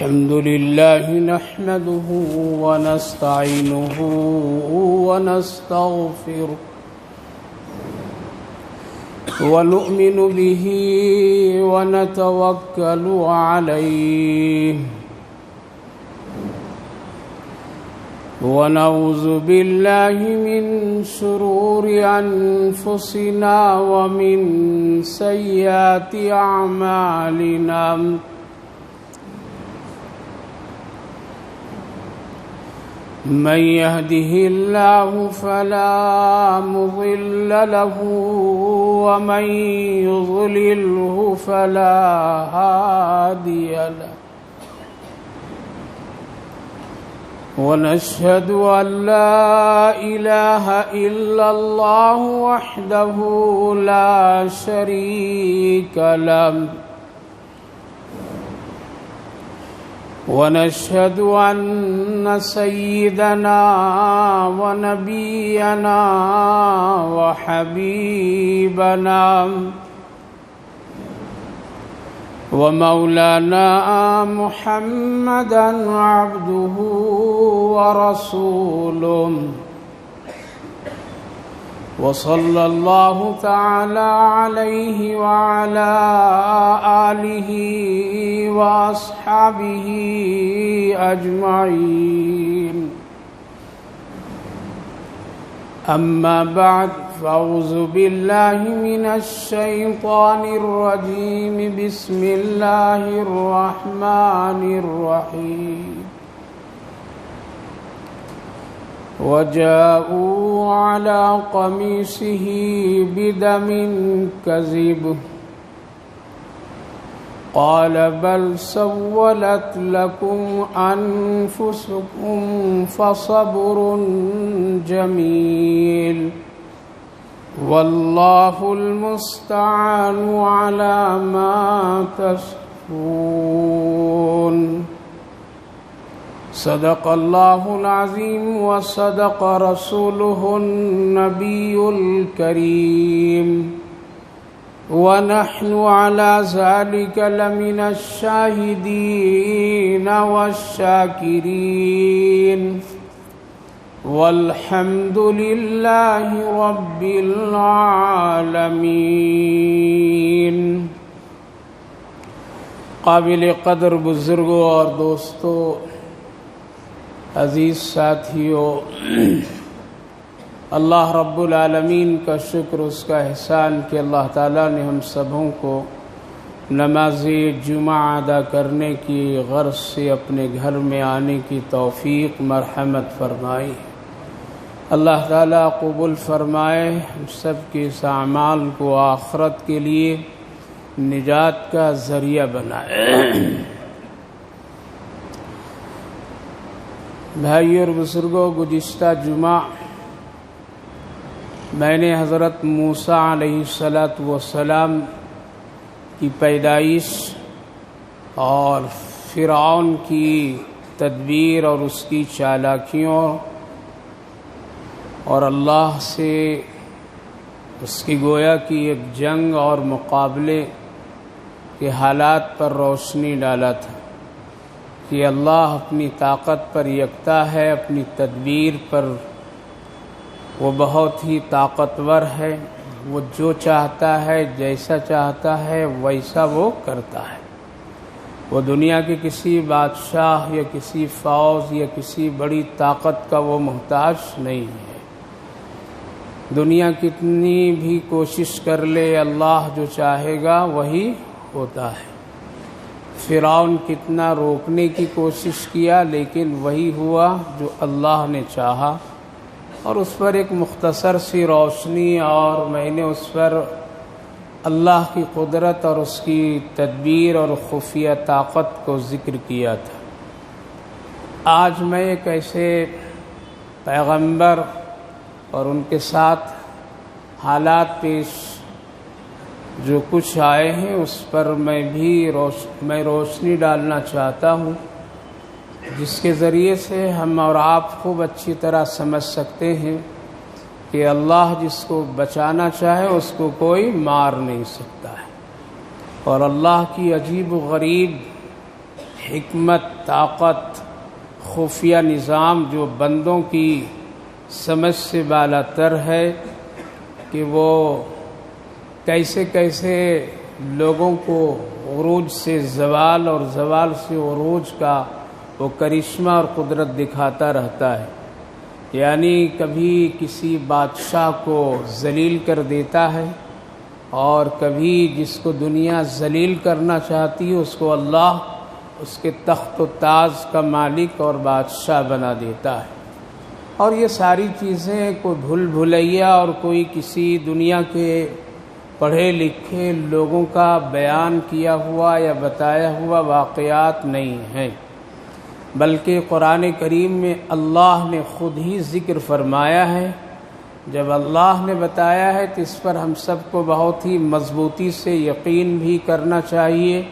الحمد لله نحمده ونستعينه ونستغفره ونؤمن به ونتوكل عليه ونعوذ بالله من شرور أنفسنا ومن سيئات أعمالنا من يهده الله فلا مضل له ومن يضلله فلا هادي له ونشهد أن لا إله إلا الله وحده لا شريك له ونشهد أن سيدنا ونبينا وحبيبنا ومولانا محمدا عبده ورسوله وصلى الله تعالى عليه وعلى آله وأصحابه أجمعين أما بعد فأعوذ بالله من الشيطان الرجيم بسم الله الرحمن الرحيم وجاءوا على قميصه بدم كذب قال بل سولت لكم أنفسكم فصبر جميل والله المستعان على ما تصفون صدق الله العظيم وصدق رسوله النبي الكريم ونحن على ذلك لمن الشاهدين والشاكرين والحمد لله رب العالمين. قابل قدر بزرگوں اور دوستوں، عزیز ساتھیوں، اللہ رب العالمین کا شکر، اس کا احسان کہ اللہ تعالیٰ نے ہم سبوں کو نماز جمعہ ادا کرنے کی غرض سے اپنے گھر میں آنے کی توفیق مرحمت فرمائی. اللہ تعالیٰ قبول فرمائے، ہم سب کے اس اعمال کو آخرت کے لیے نجات کا ذریعہ بنائے. بھائی اور بزرگوں، گزشتہ جمعہ میں نے حضرت موسیٰ علیہ السلام کی پیدائش اور فرعون کی تدبیر اور اس کی چالاکیوں اور اللہ سے اس کی گویا کی ایک جنگ اور مقابلے کے حالات پر روشنی ڈالا تھا کہ اللہ اپنی طاقت پر یکتا ہے، اپنی تدبیر پر وہ بہت ہی طاقتور ہے. وہ جو چاہتا ہے، جیسا چاہتا ہے ویسا وہ کرتا ہے. وہ دنیا کے کسی بادشاہ یا کسی فوج یا کسی بڑی طاقت کا وہ محتاج نہیں ہے. دنیا کتنی بھی کوشش کر لے، اللہ جو چاہے گا وہی ہوتا ہے. فرعون کتنا روکنے کی کوشش کیا، لیکن وہی ہوا جو اللہ نے چاہا. اور اس پر ایک مختصر سی روشنی اور میں نے اس پر اللہ کی قدرت اور اس کی تدبیر اور خفیہ طاقت کو ذکر کیا تھا. آج میں ایک ایسے پیغمبر اور ان کے ساتھ حالات پیش جو کچھ آئے ہیں اس پر میں روشنی ڈالنا چاہتا ہوں، جس کے ذریعے سے ہم اور آپ خوب اچھی طرح سمجھ سکتے ہیں کہ اللہ جس کو بچانا چاہے اس کو کوئی مار نہیں سکتا ہے. اور اللہ کی عجیب و غریب حکمت، طاقت، خفیہ نظام جو بندوں کی سمجھ سے بالا تر ہے کہ وہ کیسے کیسے لوگوں کو عروج سے زوال اور زوال سے عروج کا وہ کرشمہ اور قدرت دکھاتا رہتا ہے. یعنی کبھی کسی بادشاہ کو ذلیل کر دیتا ہے اور کبھی جس کو دنیا ذلیل کرنا چاہتی ہے اس کو اللہ اس کے تخت و تاج کا مالک اور بادشاہ بنا دیتا ہے. اور یہ ساری چیزیں کوئی بھول بھلیا اور کوئی کسی دنیا کے پڑھے لکھے لوگوں کا بیان کیا ہوا یا بتایا ہوا واقعات نہیں ہیں، بلکہ قرآن کریم میں اللہ نے خود ہی ذکر فرمایا ہے. جب اللہ نے بتایا ہے تو اس پر ہم سب کو بہت ہی مضبوطی سے یقین بھی کرنا چاہیے،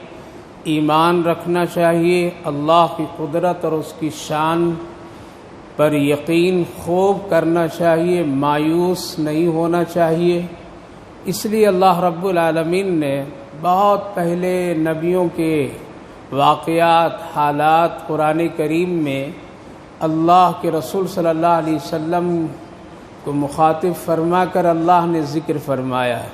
ایمان رکھنا چاہیے، اللہ کی قدرت اور اس کی شان پر یقین خوب کرنا چاہیے، مایوس نہیں ہونا چاہیے. اس لیے اللہ رب العالمین نے بہت پہلے نبیوں کے واقعات، حالات قرآن کریم میں اللہ کے رسول صلی اللہ علیہ وسلم کو مخاطب فرما کر اللہ نے ذکر فرمایا ہے،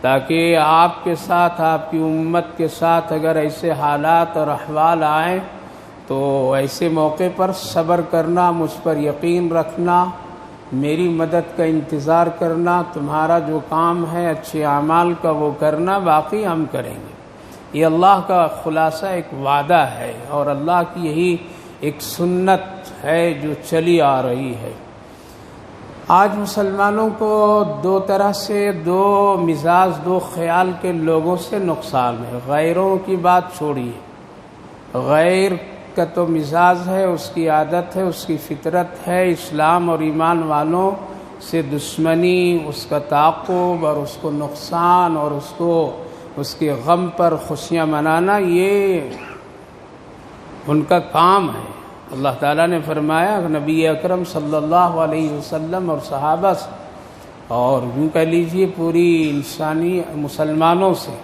تاکہ آپ کے ساتھ، آپ کی امت کے ساتھ اگر ایسے حالات اور احوال آئیں تو ایسے موقع پر صبر کرنا، مجھ پر یقین رکھنا، میری مدد کا انتظار کرنا، تمہارا جو کام ہے اچھے اعمال کا وہ کرنا، باقی ہم کریں گے. یہ اللہ کا خلاصہ ایک وعدہ ہے اور اللہ کی یہی ایک سنت ہے جو چلی آ رہی ہے. آج مسلمانوں کو دو طرح سے، دو مزاج، دو خیال کے لوگوں سے نقصان ہے. غیروں کی بات چھوڑیے، غیر کا تو مزاج ہے، اس کی عادت ہے، اس کی فطرت ہے اسلام اور ایمان والوں سے دشمنی، اس کا تعاقب اور اس کو نقصان اور اس کے غم پر خوشیاں منانا، یہ ان کا کام ہے. اللہ تعالیٰ نے فرمایا نبی اکرم صلی اللہ علیہ وسلم اور صحابہ سے، اور یوں کہہ لیجیے پوری انسانی مسلمانوں سے،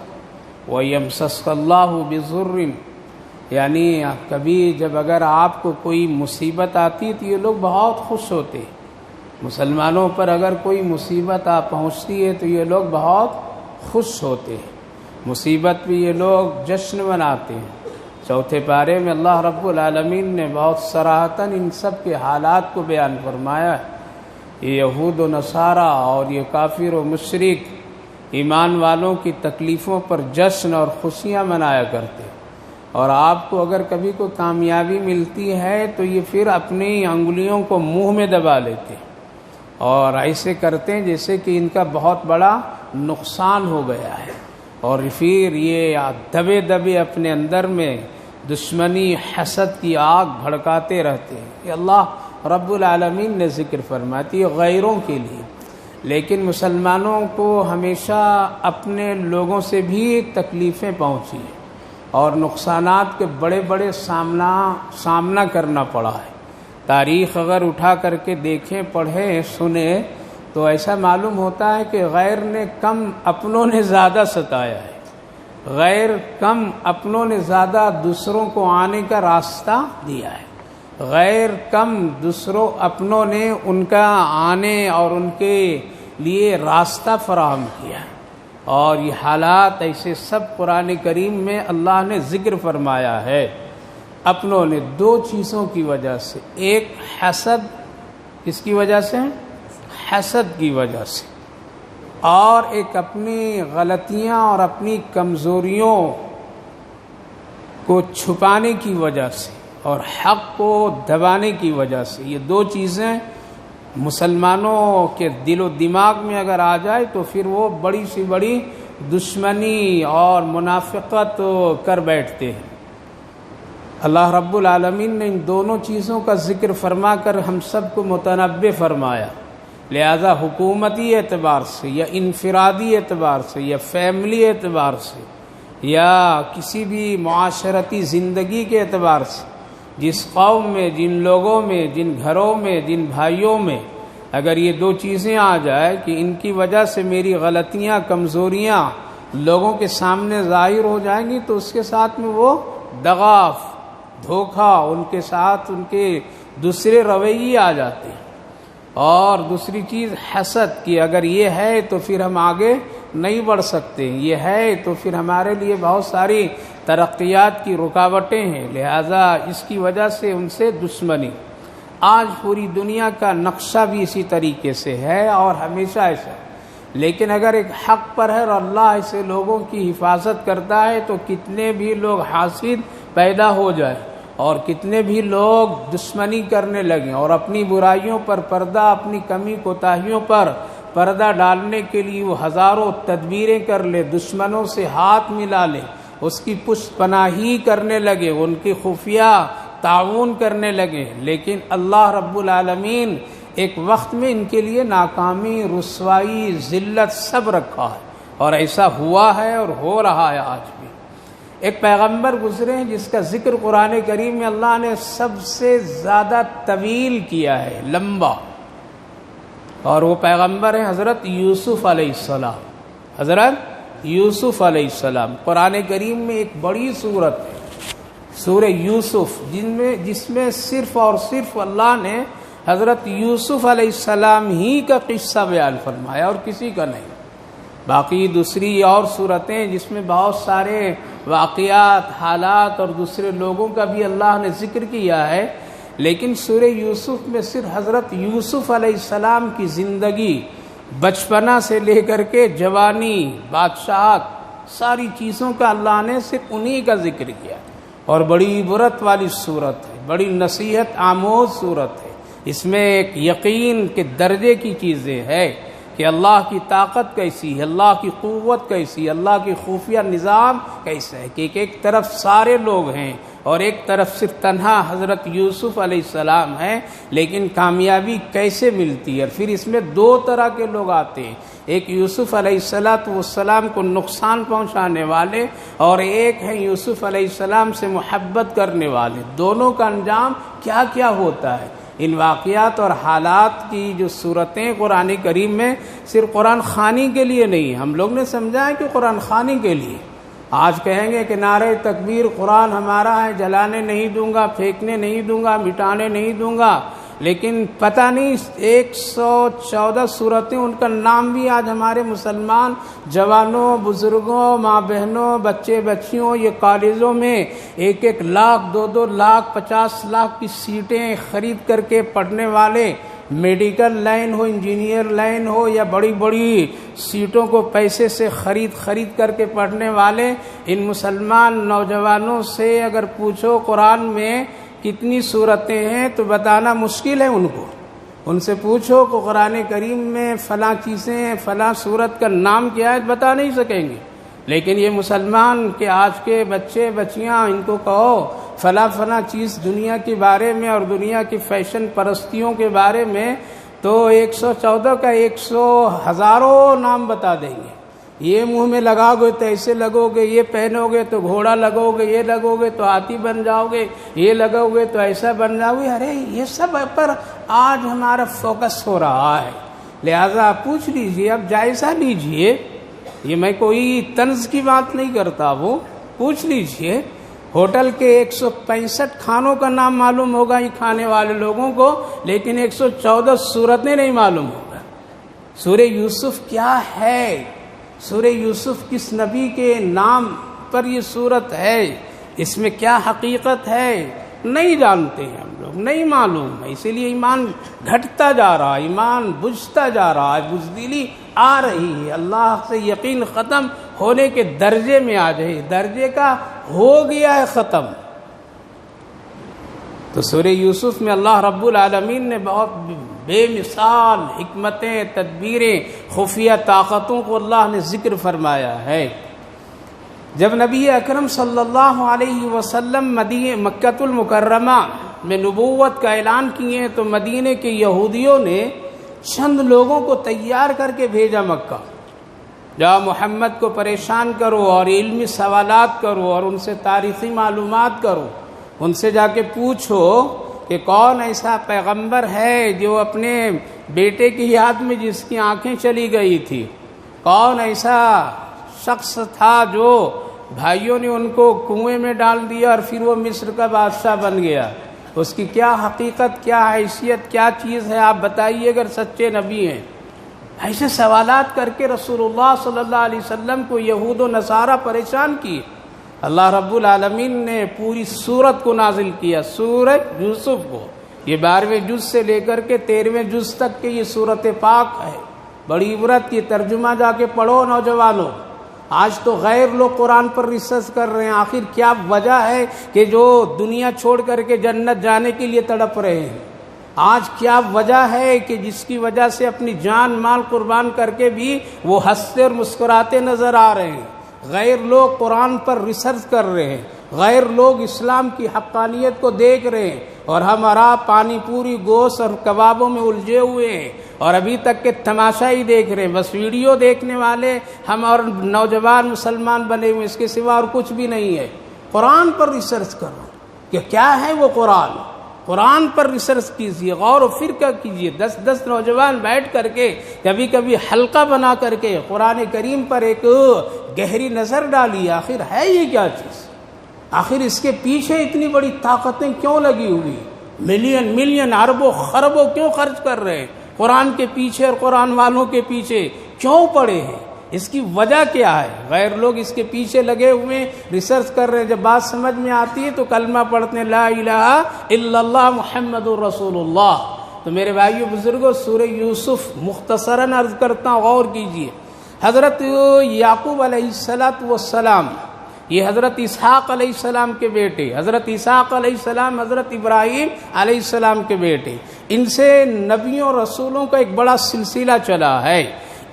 وَيَمْسَسْكَ اللَّهُ بِضُرٍّ، یعنی کبھی جب اگر آپ کو کوئی مصیبت آتی تو یہ لوگ بہت خوش ہوتے. مسلمانوں پر اگر کوئی مصیبت پہنچتی ہے تو یہ لوگ بہت خوش ہوتے ہیں، مصیبت بھی یہ لوگ جشن مناتے ہیں. چوتھے پارے میں اللہ رب العالمین نے بہت صراحتاً ان سب کے حالات کو بیان فرمایا ہے. یہ یہود و نصارہ اور یہ کافر و مشرک ایمان والوں کی تکلیفوں پر جشن اور خوشیاں منایا کرتے، اور آپ کو اگر کبھی کوئی کامیابی ملتی ہے تو یہ پھر اپنی انگلیوں کو منہ میں دبا لیتے اور ایسے کرتے ہیں جیسے کہ ان کا بہت بڑا نقصان ہو گیا ہے، اور پھر یہ دبے دبے اپنے اندر میں دشمنی، حسد کی آگ بھڑکاتے رہتے ہیں. یہ اللہ رب العالمین نے ذکر فرماتی ہے غیروں کے لیے. لیکن مسلمانوں کو ہمیشہ اپنے لوگوں سے بھی تکلیفیں پہنچی ہیں اور نقصانات کے بڑے بڑے سامنا کرنا پڑا ہے. تاریخ اگر اٹھا کر کے دیکھیں، پڑھیں، سنیں تو ایسا معلوم ہوتا ہے کہ غیر نے کم اپنوں نے زیادہ ستایا ہے، غیر کم اپنوں نے زیادہ دوسروں کو آنے کا راستہ دیا ہے، غیر کم دوسروں اپنوں نے ان کا آنے اور ان کے لیے راستہ فراہم کیا ہے. اور یہ حالات ایسے سب قرآن کریم میں اللہ نے ذکر فرمایا ہے. اپنوں نے دو چیزوں کی وجہ سے، ایک حسد، کس کی وجہ سے؟ حسد کی وجہ سے، اور ایک اپنی غلطیاں اور اپنی کمزوریوں کو چھپانے کی وجہ سے اور حق کو دبانے کی وجہ سے. یہ دو چیزیں مسلمانوں کے دل و دماغ میں اگر آ جائے تو پھر وہ بڑی سی بڑی دشمنی اور منافقت کر بیٹھتے ہیں. اللہ رب العالمین نے ان دونوں چیزوں کا ذکر فرما کر ہم سب کو متنبع فرمایا. لہذا حکومتی اعتبار سے یا انفرادی اعتبار سے یا فیملی اعتبار سے یا کسی بھی معاشرتی زندگی کے اعتبار سے، جس قوم میں، جن لوگوں میں، جن گھروں میں، جن بھائیوں میں اگر یہ دو چیزیں آ جائے کہ ان کی وجہ سے میری غلطیاں، کمزوریاں لوگوں کے سامنے ظاہر ہو جائیں گی، تو اس کے ساتھ میں وہ دغا، دھوکہ، ان کے ساتھ ان کے دوسرے رویے آ جاتے ہیں۔ اور دوسری چیز حسد کی، اگر یہ ہے تو پھر ہم آگے نہیں بڑھ سکتے، یہ ہے تو پھر ہمارے لیے بہت ساری ترقیات کی رکاوٹیں ہیں، لہذا اس کی وجہ سے ان سے دشمنی۔ آج پوری دنیا کا نقشہ بھی اسی طریقے سے ہے اور ہمیشہ ایسا ہے، لیکن اگر ایک حق پر ہے اور اللہ ایسے لوگوں کی حفاظت کرتا ہے تو کتنے بھی لوگ حاسد پیدا ہو جائے اور کتنے بھی لوگ دشمنی کرنے لگیں اور اپنی برائیوں پر پردہ، اپنی کمی کوتاہیوں پر پردہ ڈالنے کے لیے وہ ہزاروں تدبیریں کر لے، دشمنوں سے ہاتھ ملا لے، اس کی پشت پناہی کرنے لگے، ان کی خفیہ تعاون کرنے لگے، لیکن اللہ رب العالمین ایک وقت میں ان کے لیے ناکامی، رسوائی، ذلت سب رکھا ہے، اور ایسا ہوا ہے اور ہو رہا ہے آج بھی۔ ایک پیغمبر گزرے ہیں جس کا ذکر قرآن کریم میں اللہ نے سب سے زیادہ طویل کیا ہے، لمبا، اور وہ پیغمبر ہیں حضرت یوسف علیہ السلام۔ حضرت یوسف علیہ السلام قرآن کریم میں ایک بڑی سورت ہے، سورہ یوسف، جس میں صرف اور صرف اللہ نے حضرت یوسف علیہ السلام ہی کا قصہ بیان فرمایا اور کسی کا نہیں۔ باقی دوسری اور صورتیں جس میں بہت سارے واقعات، حالات اور دوسرے لوگوں کا بھی اللہ نے ذکر کیا ہے، لیکن سورہ یوسف میں صرف حضرت یوسف علیہ السلام کی زندگی، بچپنا سے لے کر کے جوانی، بادشاہت، ساری چیزوں کا اللہ نے صرف انہی کا ذکر کیا، اور بڑی عبرت والی صورت ہے، بڑی نصیحت آموز صورت ہے۔ اس میں ایک یقین کے درجے کی چیزیں ہے کہ اللہ کی طاقت کیسی ہے، اللہ کی قوت کیسی ہے، اللہ کی خفیہ نظام کیسا ہے، کہ ایک طرف سارے لوگ ہیں اور ایک طرف صرف تنہا حضرت یوسف علیہ السلام ہیں، لیکن کامیابی کیسے ملتی ہے۔ پھر اس میں دو طرح کے لوگ آتے ہیں، ایک یوسف علیہ السلام کو نقصان پہنچانے والے، اور ایک ہے یوسف علیہ السلام سے محبت کرنے والے۔ دونوں کا انجام کیا کیا ہوتا ہے، ان واقعات اور حالات کی جو صورتیں قرآن کریم میں صرف قرآن خوانی کے لیے نہیں، ہم لوگ نے سمجھا ہے کہ قرآن خوانی کے لیے۔ آج کہیں گے کہ نعرہ تکبیر قرآن ہمارا ہے، جلانے نہیں دوں گا، پھینکنے نہیں دوں گا، مٹانے نہیں دوں گا، لیکن پتہ نہیں 114 صورتیں، ان کا نام بھی آج ہمارے مسلمان جوانوں، بزرگوں، ماں بہنوں، بچے بچیوں، یہ کالجوں میں 1 لاکھ 2 لاکھ 50 لاکھ کی سیٹیں خرید کر کے پڑھنے والے، میڈیکل لائن ہو، انجینئر لائن ہو، یا بڑی بڑی سیٹوں کو پیسے سے خرید کر کے پڑھنے والے، ان مسلمان نوجوانوں سے اگر پوچھو قرآن میں کتنی صورتیں ہیں تو بتانا مشکل ہے ان کو۔ ان سے پوچھو کہ قرآن کریم میں فلاں چیزیں ہیں، فلاں صورت کا نام کیا ہے، بتا نہیں سکیں گے، لیکن یہ مسلمان کہ آج کے بچے بچیاں، ان کو کہو فلاں چیز دنیا کے بارے میں اور دنیا کی فیشن پرستیوں کے بارے میں، تو 114 کا 100 ہزاروں نام بتا دیں گے۔ یہ منہ میں لگاؤ گے تو ایسے لگو گے، یہ پہنو گے تو گھوڑا لگو گے، یہ لگو گے تو ہاتھی بن جاؤ گے، یہ لگو گے تو ایسا بن جاؤ گے۔ ارے یہ سب پر آج ہمارا فوکس ہو رہا ہے، لہذا پوچھ لیجئے، اب جائزہ لیجئے، یہ میں کوئی طنز کی بات نہیں کرتا، وہ پوچھ لیجئے، ہوٹل کے 165 کھانوں کا نام معلوم ہوگا یہ کھانے والے لوگوں کو، لیکن 114 صورتیں نہیں معلوم ہوگا۔ سورہ یوسف کیا ہے، سورہ یوسف کس نبی کے نام پر یہ صورت ہے، اس میں کیا حقیقت ہے، نہیں جانتے ہیں ہم لوگ، نہیں معلوم ہے، اسی لیے ایمان گھٹتا جا رہا ہے، ایمان بجھتا جا رہا ہے، بزدلی آ رہی ہے، اللہ سے یقین ختم ہونے کے درجے میں آ جائے، درجے کا ہو گیا ہے ختم۔ تو سورہ یوسف میں اللہ رب العالمین نے بہت بے مثال حکمتیں، تدبیریں، خفیہ طاقتوں کو اللہ نے ذکر فرمایا ہے۔ جب نبی اکرم صلی اللہ علیہ وسلم مکۃ المکرمہ میں نبوت کا اعلان کیے تو مدینے کے یہودیوں نے چند لوگوں کو تیار کر کے بھیجا مکہ، جاؤ محمد کو پریشان کرو اور علمی سوالات کرو اور ان سے تاریخی معلومات کرو، ان سے جا کے پوچھو کہ کون ایسا پیغمبر ہے جو اپنے بیٹے کی یاد میں جس کی آنکھیں چلی گئی تھی، کون ایسا شخص تھا جو بھائیوں نے ان کو کنویں میں ڈال دیا اور پھر وہ مصر کا بادشاہ بن گیا. اس کی کیا حقیقت، کیا حیثیت، کیا چیز ہے آپ بتائیے اگر سچے نبی ہیں. ایسے سوالات کر کے رسول اللہ صلی اللہ علیہ وسلم کو یہود و نصارہ پریشان کیے. اللہ رب العالمین نے پوری سورت کو نازل کیا، سورہ یوسف کو. یہ 12ویں جز سے لے کر کے 13ویں جز تک کے یہ سورت پاک ہے. بڑی عبرت کی ترجمہ جا کے پڑھو نوجوانوں. آج تو غیر لوگ قرآن پر ریسرچ کر رہے ہیں، آخر کیا وجہ ہے کہ جو دنیا چھوڑ کر کے جنت جانے کے لیے تڑپ رہے ہیں. آج کیا وجہ ہے کہ جس کی وجہ سے اپنی جان مال قربان کر کے بھی وہ ہنستے اور مسکراتے نظر آ رہے ہیں. غیر لوگ قرآن پر ریسرچ کر رہے ہیں، غیر لوگ اسلام کی حقانیت کو دیکھ رہے ہیں، اور ہمارا پانی پوری گوشت اور کبابوں میں الجھے ہوئے ہیں اور ابھی تک کے تماشا ہی دیکھ رہے ہیں. بس ویڈیو دیکھنے والے ہم اور نوجوان مسلمان بنے ہوئے، اس کے سوا اور کچھ بھی نہیں ہے. قرآن پر ریسرچ کرو کہ کیا ہے وہ قرآن. قرآن پر ریسرچ کیجیے، غور و فکر کیجیے. 10 نوجوان بیٹھ کر کے کبھی کبھی حلقہ بنا کر کے قرآن کریم پر ایک گہری نظر ڈالیے. آخر ہے یہ کیا چیز؟ آخر اس کے پیچھے اتنی بڑی طاقتیں کیوں لگی ہوئی؟ ملین اربوں خربوں کیوں خرچ کر رہے ہیں قرآن کے پیچھے اور قرآن والوں کے پیچھے کیوں پڑے ہیں؟ اس کی وجہ کیا ہے؟ غیر لوگ اس کے پیچھے لگے ہوئے ریسرچ کر رہے ہیں. جب بات سمجھ میں آتی ہے تو کلمہ پڑھتے ہیں لا الہ الا اللہ محمد الرسول اللہ. تو میرے بھائیو بزرگوں، سورہ یوسف مختصراً عرض کرتا ہوں، غور کیجیے. حضرت یعقوب علیہ السلام، یہ حضرت اسحاق علیہ السلام کے بیٹے، حضرت اسحاق علیہ السلام حضرت ابراہیم علیہ السلام کے بیٹے. ان سے نبیوں اور رسولوں کا ایک بڑا سلسلہ چلا ہے.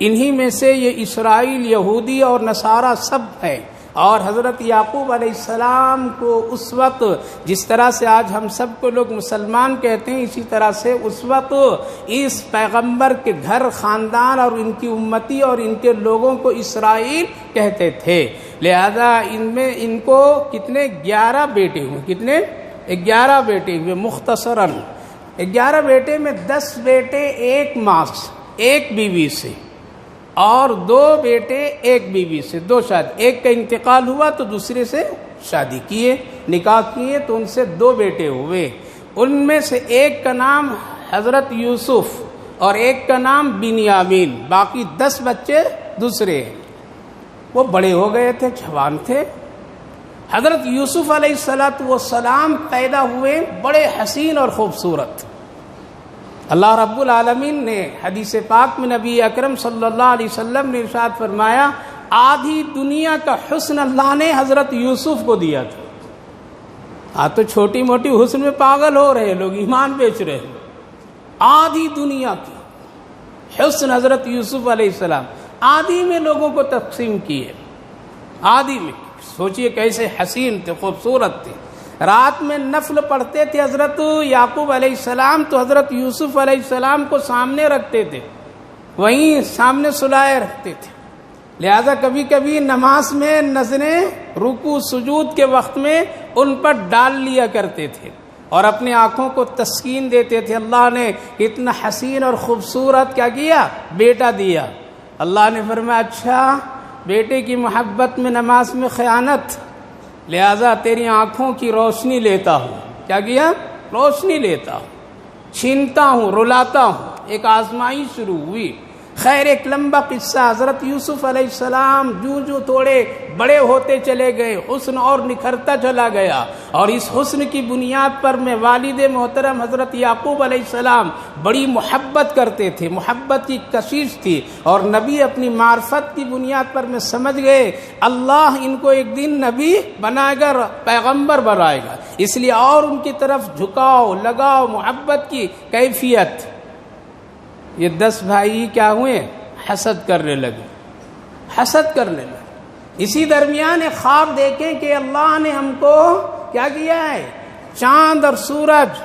انہی میں سے یہ اسرائیل، یہودی اور نصارہ سب ہیں. اور حضرت یعقوب علیہ السلام کو اس وقت جس طرح سے آج ہم سب کو لوگ مسلمان کہتے ہیں، اسی طرح سے اس وقت اس پیغمبر کے گھر، خاندان اور ان کی امتی اور ان کے لوگوں کو اسرائیل کہتے تھے. لہذا ان کو کتنے 11 بیٹے ہوئے، کتنے 11 بیٹے ہوئے. مختصراً 11 بیٹے میں 10 بیٹے ایک ماں سے، ایک بیوی سے، اور 2 بیٹے ایک بیوی سے، 2 شادی. ایک کا انتقال ہوا تو دوسرے سے شادی کیے، نکاح کیے، تو ان سے 2 بیٹے ہوئے. ان میں سے ایک کا نام حضرت یوسف اور ایک کا نام بنیامین. باقی 10 بچے دوسرے ہیں. وہ بڑے ہو گئے تھے، جوان تھے. حضرت یوسف علیہ السلام پیدا ہوئے بڑے حسین اور خوبصورت. اللہ رب العالمین نے حدیث پاک میں نبی اکرم صلی اللہ علیہ وسلم نے ارشاد فرمایا، آدھی دنیا کا حسن اللہ نے حضرت یوسف کو دیا تھا. آج تو چھوٹی موٹی حسن میں پاگل ہو رہے لوگ، ایمان بیچ رہے ہیں. آدھی دنیا کی حسن حضرت یوسف علیہ السلام آدھی میں لوگوں کو تقسیم کیے. آدھی میں سوچئے کیسے حسین تھے، خوبصورت تھے. رات میں نفل پڑھتے تھے حضرت یعقوب علیہ السلام تو حضرت یوسف علیہ السلام کو سامنے رکھتے تھے، وہیں سامنے سلائے رکھتے تھے. لہذا کبھی کبھی نماز میں نظریں رکوع سجود کے وقت میں ان پر ڈال لیا کرتے تھے اور اپنی آنکھوں کو تسکین دیتے تھے. اللہ نے اتنا حسین اور خوبصورت کیا کیا؟ بیٹا دیا. اللہ نے فرمایا اچھا بیٹے کی محبت میں نماز میں خیانت، لہذا تیری آنکھوں کی روشنی لیتا ہوں. کیا کیا؟ روشنی لیتا ہوں، چھینتا ہوں، رلاتا ہوں. ایک آزمائش شروع ہوئی. خیر ایک لمبا قصہ. حضرت یوسف علیہ السلام جو تھوڑے بڑے ہوتے چلے گئے، حسن اور نکھرتا چلا گیا، اور اس حسن کی بنیاد پر میں والد محترم حضرت یعقوب علیہ السلام بڑی محبت کرتے تھے، محبت کی کشش تھی. اور نبی اپنی معرفت کی بنیاد پر میں سمجھ گئے اللہ ان کو ایک دن نبی بنائے گا، پیغمبر بنائے گا، اس لیے اور ان کی طرف جھکاؤ، لگاؤ، محبت کی کیفیت. یہ 10 بھائی کیا ہوئے؟ حسد کرنے لگے، حسد کرنے لگے. اسی درمیان ایک خواب دیکھیں کہ اللہ نے ہم کو کیا کیا ہے؟ چاند اور سورج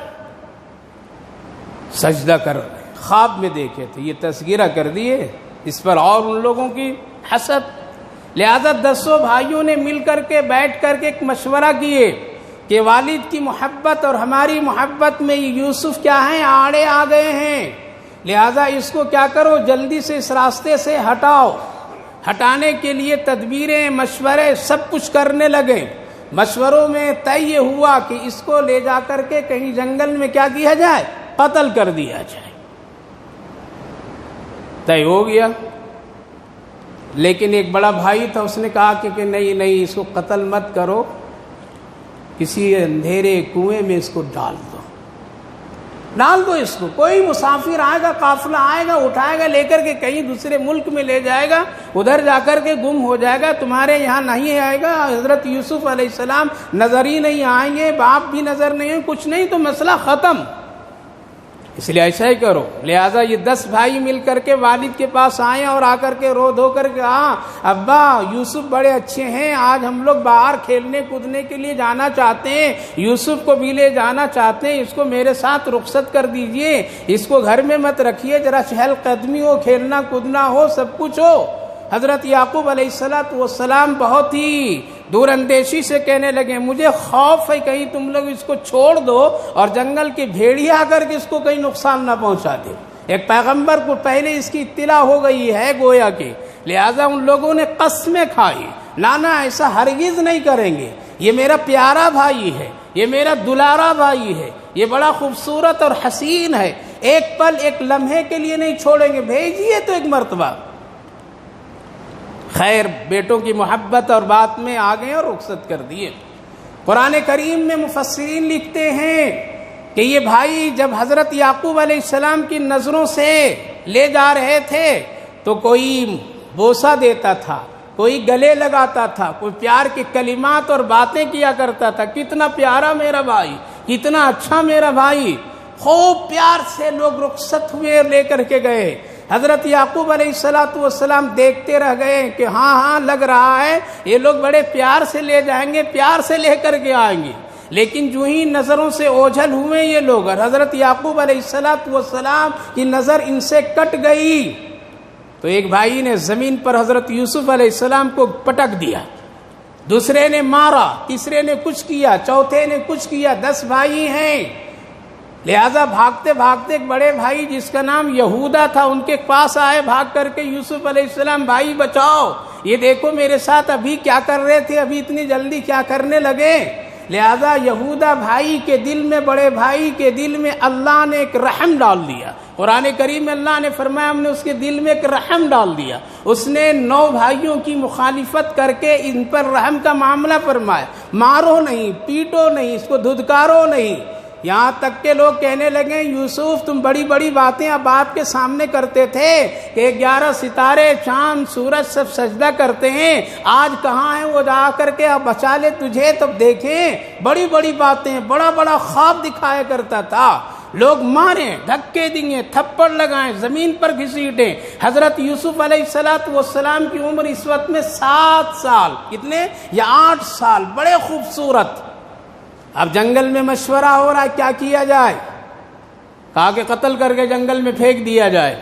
سجدہ کر رہے. خواب میں دیکھے تھے، یہ تذکرہ کر دیے اس پر، اور ان لوگوں کی حسد. لہذا 10 بھائیوں نے مل کر کے بیٹھ کر کے ایک مشورہ کیے کہ والد کی محبت اور ہماری محبت میں یہ یوسف کیا ہیں؟ آڑے آ گئے ہیں. لہذا اس کو کیا کرو، جلدی سے اس راستے سے ہٹاؤ. ہٹانے کے لیے تدبیریں مشورے سب کچھ کرنے لگے. مشوروں میں طے یہ ہوا کہ اس کو لے جا کر کے کہیں جنگل میں کیا کیا جائے, قتل کر دیا جائے. طے ہو گیا. لیکن ایک بڑا بھائی تھا, اس نے کہا کہ نہیں اس کو قتل مت کرو, کسی اندھیرے کنویں میں اس کو ڈال دو اس کو. کوئی مسافر آئے گا, قافلہ آئے گا, اٹھائے گا, لے کر کے کہیں دوسرے ملک میں لے جائے گا, ادھر جا کر کے گم ہو جائے گا, تمہارے یہاں نہیں آئے گا. حضرت یوسف علیہ السلام نظر ہی نہیں آئیں گے, باپ بھی نظر نہیں ہے, کچھ نہیں, تو مسئلہ ختم. اس لیے ایسا ہی کرو. لہذا یہ 10 بھائی مل کر کے والد کے پاس آئے اور آ کر کے رو دھو کر کے, ہاں ابا یوسف بڑے اچھے ہیں, آج ہم لوگ باہر کھیلنے کودنے کے لیے جانا چاہتے ہیں, یوسف کو بھی لے جانا چاہتے ہیں, اس کو میرے ساتھ رخصت کر دیجئے, اس کو گھر میں مت رکھیے, ذرا چہل قدمی ہو, کھیلنا کودنا ہو, سب کچھ ہو. حضرت یعقوب علیہ السلام بہت ہی دور اندیشی سے کہنے لگے, مجھے خوف ہے کہیں تم لوگ اس کو چھوڑ دو اور جنگل کے بھیڑیے آ کر کے اس کو کہیں نقصان نہ پہنچا دے. ایک پیغمبر کو پہلے اس کی اطلاع ہو گئی ہے گویا کہ, لہذا ان لوگوں نے قسمیں کھائی, لانا ایسا ہرگز نہیں کریں گے, یہ میرا پیارا بھائی ہے, یہ میرا دلارا بھائی ہے, یہ بڑا خوبصورت اور حسین ہے, ایک پل ایک لمحے کے لیے نہیں چھوڑیں گے, بھیجیے تو ایک مرتبہ. خیر بیٹوں کی محبت اور بات میں آ گئے اور رخصت کر دیے. قرآن کریم میں مفسرین لکھتے ہیں کہ یہ بھائی جب حضرت یعقوب علیہ السلام کی نظروں سے لے جا رہے تھے تو کوئی بوسہ دیتا تھا, کوئی گلے لگاتا تھا, کوئی پیار کے کلمات اور باتیں کیا کرتا تھا, کتنا پیارا میرا بھائی, کتنا اچھا میرا بھائی. خوب پیار سے لوگ رخصت ہوئے, لے کر کے گئے. حضرت یعقوب علیہ السلام دیکھتے رہ گئے کہ ہاں لگ رہا ہے یہ لوگ بڑے پیار سے لے جائیں گے, پیار سے لے کر کے آئیں گے. لیکن جو ہی نظروں سے اوجھل ہوئے یہ لوگ, اور حضرت یعقوب علیہ السلام کی نظر ان سے کٹ گئی, تو ایک بھائی نے زمین پر حضرت یوسف علیہ السلام کو پٹک دیا, دوسرے نے مارا, تیسرے نے کچھ کیا, چوتھے نے کچھ کیا. 10 بھائی ہیں, لہذا بھاگتے بھاگتے ایک بڑے بھائی جس کا نام یہودا تھا ان کے پاس آئے بھاگ کر کے, یوسف علیہ السلام بھائی بچاؤ, یہ دیکھو میرے ساتھ ابھی کیا کر رہے تھے, ابھی اتنی جلدی کیا کرنے لگے. لہذا یہودا بھائی کے دل میں, بڑے بھائی کے دل میں اللہ نے ایک رحم ڈال دیا. قرآن کریم میں اللہ نے فرمایا ہم نے اس کے دل میں ایک رحم ڈال دیا. اس نے 9 بھائیوں کی مخالفت کر کے ان پر رحم کا معاملہ فرمایا, مارو نہیں, پیٹو نہیں, اس کو دھدکارو نہیں. یہاں تک کہ لوگ کہنے لگے یوسف تم بڑی بڑی باتیں اب باپ کے سامنے کرتے تھے کہ 11 ستارے, چاند, سورج سب سجدہ کرتے ہیں, آج کہاں ہیں وہ, جا کر کے اب بچا لے تجھے تب دیکھیں. بڑی بڑی باتیں, بڑا بڑا خواب دکھایا کرتا تھا. لوگ ماریں, دھکے دیں, تھپڑ لگائیں, زمین پر گھسیٹیں. حضرت یوسف علیہ السلام کی عمر اس وقت میں 7 سال, کتنے یا 8 سال, بڑے خوبصورت. اب جنگل میں مشورہ ہو رہا ہے کیا کیا جائے, کہا کہ قتل کر کے جنگل میں پھینک دیا جائے.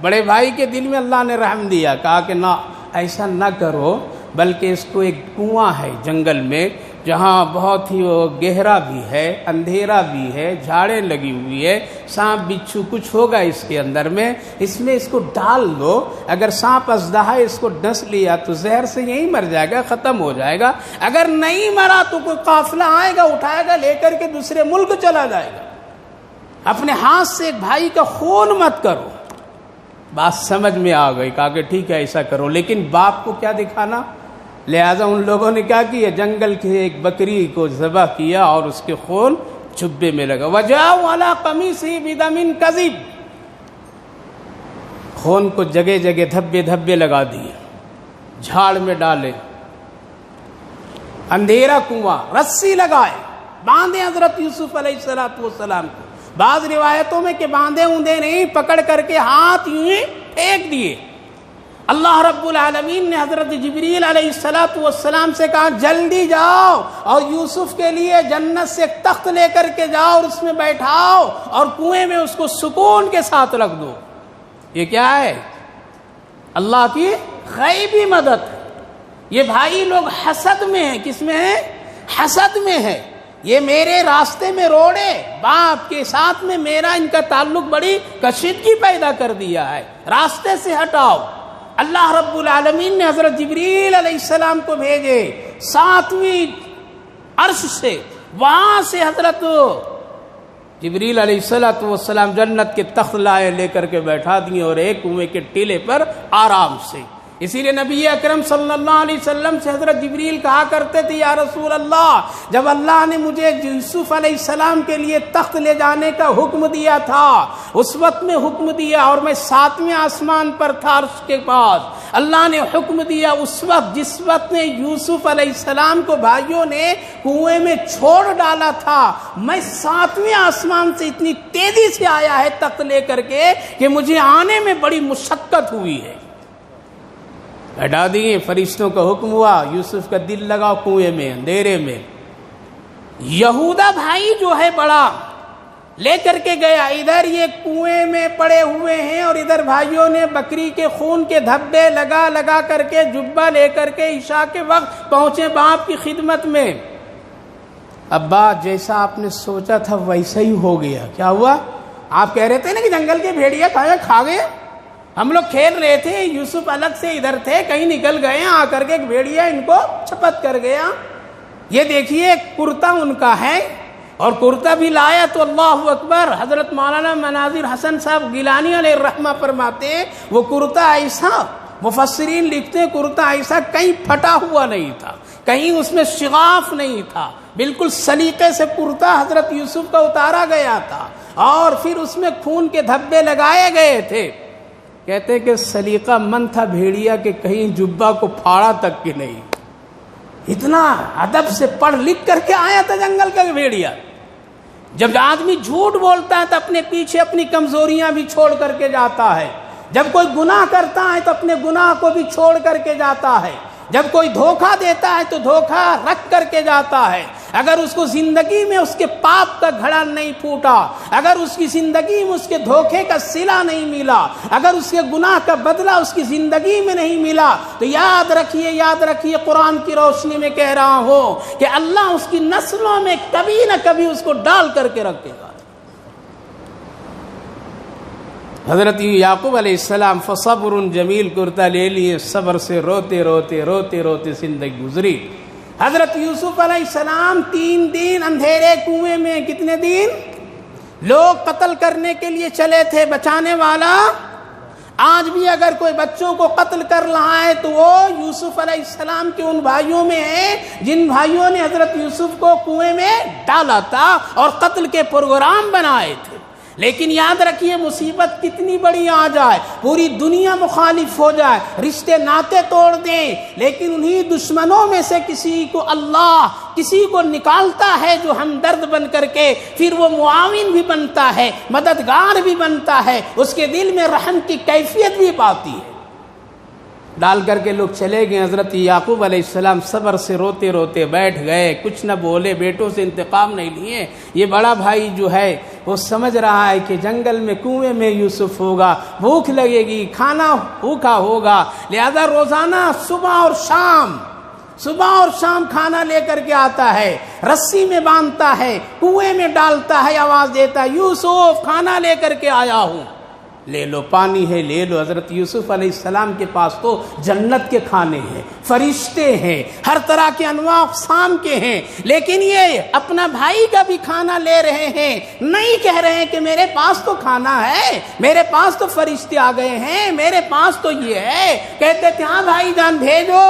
بڑے بھائی کے دل میں اللہ نے رحم دیا, کہا کہ نہ ایسا نہ کرو, بلکہ اس کو ایک کنواں ہے جنگل میں جہاں بہت ہی گہرا بھی ہے, اندھیرا بھی ہے, جھاڑیں لگی ہوئی ہے, سانپ بچھو کچھ ہوگا اس کے اندر میں, اس میں اس کو ڈال دو. اگر سانپ اژدہا اس کو ڈس لیا تو زہر سے یہیں مر جائے گا, ختم ہو جائے گا. اگر نہیں مرا تو کوئی قافلہ آئے گا, اٹھائے گا, لے کر کے دوسرے ملک چلا جائے گا. اپنے ہاتھ سے ایک بھائی کا خون مت کرو. بات سمجھ میں آ گئی, کہا کہ ٹھیک ہے ایسا کرو, لیکن باپ کو کیا دکھانا. لہذا ان لوگوں نے کیا کیا, جنگل کے ایک بکری کو ذبح کیا اور اس کے خون جبے میں لگا. وجاء علی قمیصہ بدم کذب, خون کو جگہ جگہ دھبے دھبے لگا دیے, جھاڑ میں ڈالے. اندھیرا کنواں, رسی لگائے, باندھے حضرت یوسف علیہ السلام کو. بعض روایتوں میں کہ باندھے اوندے نہیں, پکڑ کر کے ہاتھ یوں ہی پھینک دیے. اللہ رب العالمین نے حضرت جبریل علیہ السلام سے کہا جلدی جاؤ اور یوسف کے لیے جنت سے ایک تخت لے کر کے جاؤ اور اس میں بیٹھاؤ اور کنویں میں اس کو سکون کے ساتھ رکھ دو. یہ کیا ہے؟ اللہ کی غیبی مدد. یہ بھائی لوگ حسد میں ہیں. کس میں ہیں؟ حسد میں ہے. یہ میرے راستے میں روڑے, باپ کے ساتھ میں میرا ان کا تعلق بڑی کشیدگی پیدا کر دیا ہے, راستے سے ہٹاؤ. اللہ رب العالمین نے حضرت جبریل علیہ السلام کو بھیجے 7ویں عرش سے، وہاں سے حضرت جبریل علیہ السلام جنت کے تخت لائے، لے کر کے بیٹھا دیے اور ایک کنویں کے ٹیلے پر آرام سے۔ اسی لیے نبی اکرم صلی اللہ علیہ وسلم سے حضرت جبریل کہا کرتے تھے یا رسول اللہ، جب اللہ نے مجھے یوسف علیہ السلام کے لیے تخت لے جانے کا حکم دیا تھا، اس وقت میں حکم دیا اور میں 7ویں آسمان پر تھا عرش کے پاس، اللہ نے حکم دیا اس وقت جس وقت نے یوسف علیہ السلام کو بھائیوں نے کنویں میں چھوڑ ڈالا تھا، میں 7ویں آسمان سے اتنی تیزی سے آیا ہے تخت لے کر کے کہ مجھے آنے میں بڑی مشقت ہوئی ہے۔ ہٹا دیے، فرشتوں کا حکم ہوا، یوسف کا دل لگا کنویں میں، اندھیرے میں۔ یہودا بھائی جو ہے بڑا لے کر کے گیا، ادھر یہ کنویں میں پڑے ہوئے ہیں اور ادھر بھائیوں نے بکری کے خون کے دھبے لگا لگا کر کے جبہ لے کر کے عشاء کے وقت پہنچے باپ کی خدمت میں۔ ابا جیسا آپ نے سوچا تھا ویسا ہی ہو گیا۔ کیا ہوا؟ آپ کہہ رہے تھے نا کہ جنگل کے بھیڑیا کھا گئے، ہم لوگ کھیل رہے تھے، یوسف الگ سے ادھر تھے، کہیں نکل گئے، آ کر کے ایک بھیڑیا ان کو چھپت کر گیا۔ یہ دیکھیے کرتا ان کا ہے اور کرتا بھی لایا تو اللہ اکبر، حضرت مولانا مناظر حسن صاحب گیلانی علیہ الرحمہ فرماتے ہیں وہ کرتا ایسا، مفسرین لکھتے ہیں کرتا ایسا کہیں پھٹا ہوا نہیں تھا، کہیں اس میں شغاف نہیں تھا، بالکل سلیقے سے کرتا حضرت یوسف کا اتارا گیا تھا اور پھر اس میں خون کے دھبے لگائے گئے تھے۔ کہتے کہ سلیقہ من تھا بھیڑیا کہ کہیں جبہ کو پھاڑا تک کہ نہیں، اتنا ادب سے پڑھ لکھ کر کے آیا تھا جنگل کا بھیڑیا۔ جب آدمی جھوٹ بولتا ہے تو اپنے پیچھے اپنی کمزوریاں بھی چھوڑ کر کے جاتا ہے، جب کوئی گناہ کرتا ہے تو اپنے گناہ کو بھی چھوڑ کر کے جاتا ہے، جب کوئی دھوکہ دیتا ہے تو دھوکہ رکھ کر کے جاتا ہے۔ اگر اس کو زندگی میں اس کے پاپ کا گھڑا نہیں پھوٹا، اگر اس کی زندگی میں اس کے دھوکے کا صلہ نہیں ملا، اگر اس کے گناہ کا بدلہ اس کی زندگی میں نہیں ملا، تو یاد رکھیے قرآن کی روشنی میں کہہ رہا ہوں کہ اللہ اس کی نسلوں میں کبھی نہ کبھی اس کو ڈال کر کے رکھے گا۔ حضرت یعقوب علیہ السلام فصبر جمیل کرتا لے لیے، صبر سے روتے روتے زندگی گزری۔ حضرت یوسف علیہ السلام 3 دن اندھیرے کنویں میں، کتنے دن؟ لوگ قتل کرنے کے لیے چلے تھے، بچانے والا آج بھی اگر کوئی بچوں کو قتل کر رہا ہے تو وہ یوسف علیہ السلام کے ان بھائیوں میں ہے جن بھائیوں نے حضرت یوسف کو کنویں میں ڈالا تھا اور قتل کے پروگرام بنائے تھے۔ لیکن یاد رکھیے مصیبت کتنی بڑی آ جائے، پوری دنیا مخالف ہو جائے، رشتے ناطے توڑ دیں، لیکن انہی دشمنوں میں سے کسی کو اللہ کسی کو نکالتا ہے جو ہمدرد بن کر کے، پھر وہ معاون بھی بنتا ہے، مددگار بھی بنتا ہے، اس کے دل میں رحم کی کیفیت بھی پاتی ہے۔ ڈال کر کے لوگ چلے گئے، حضرت یعقوب علیہ السلام صبر سے روتے روتے بیٹھ گئے، کچھ نہ بولے، بیٹوں سے انتقام نہیں لیے۔ یہ بڑا بھائی جو ہے وہ سمجھ رہا ہے کہ جنگل میں کنویں میں یوسف ہوگا، بھوک لگے گی، کھانا بھوکا ہوگا، لہذا روزانہ صبح اور شام کھانا لے کر کے آتا ہے، رسی میں باندھتا ہے، کنویں میں ڈالتا ہے، آواز دیتا ہے یوسف کھانا لے کر کے آیا ہوں، لے لو، پانی ہے لے لو۔ حضرت یوسف علیہ السلام کے پاس تو جنت کے کھانے ہیں، فرشتے ہیں، ہر طرح کے انواع اقسام کے ہیں، لیکن یہ اپنا بھائی کا بھی کھانا لے رہے ہیں، نہیں کہہ رہے ہیں کہ میرے پاس تو کھانا ہے، میرے پاس تو فرشتے آ گئے ہیں، میرے پاس تو یہ ہے۔ کہتے تھے ہاں بھائی جان بھیجو،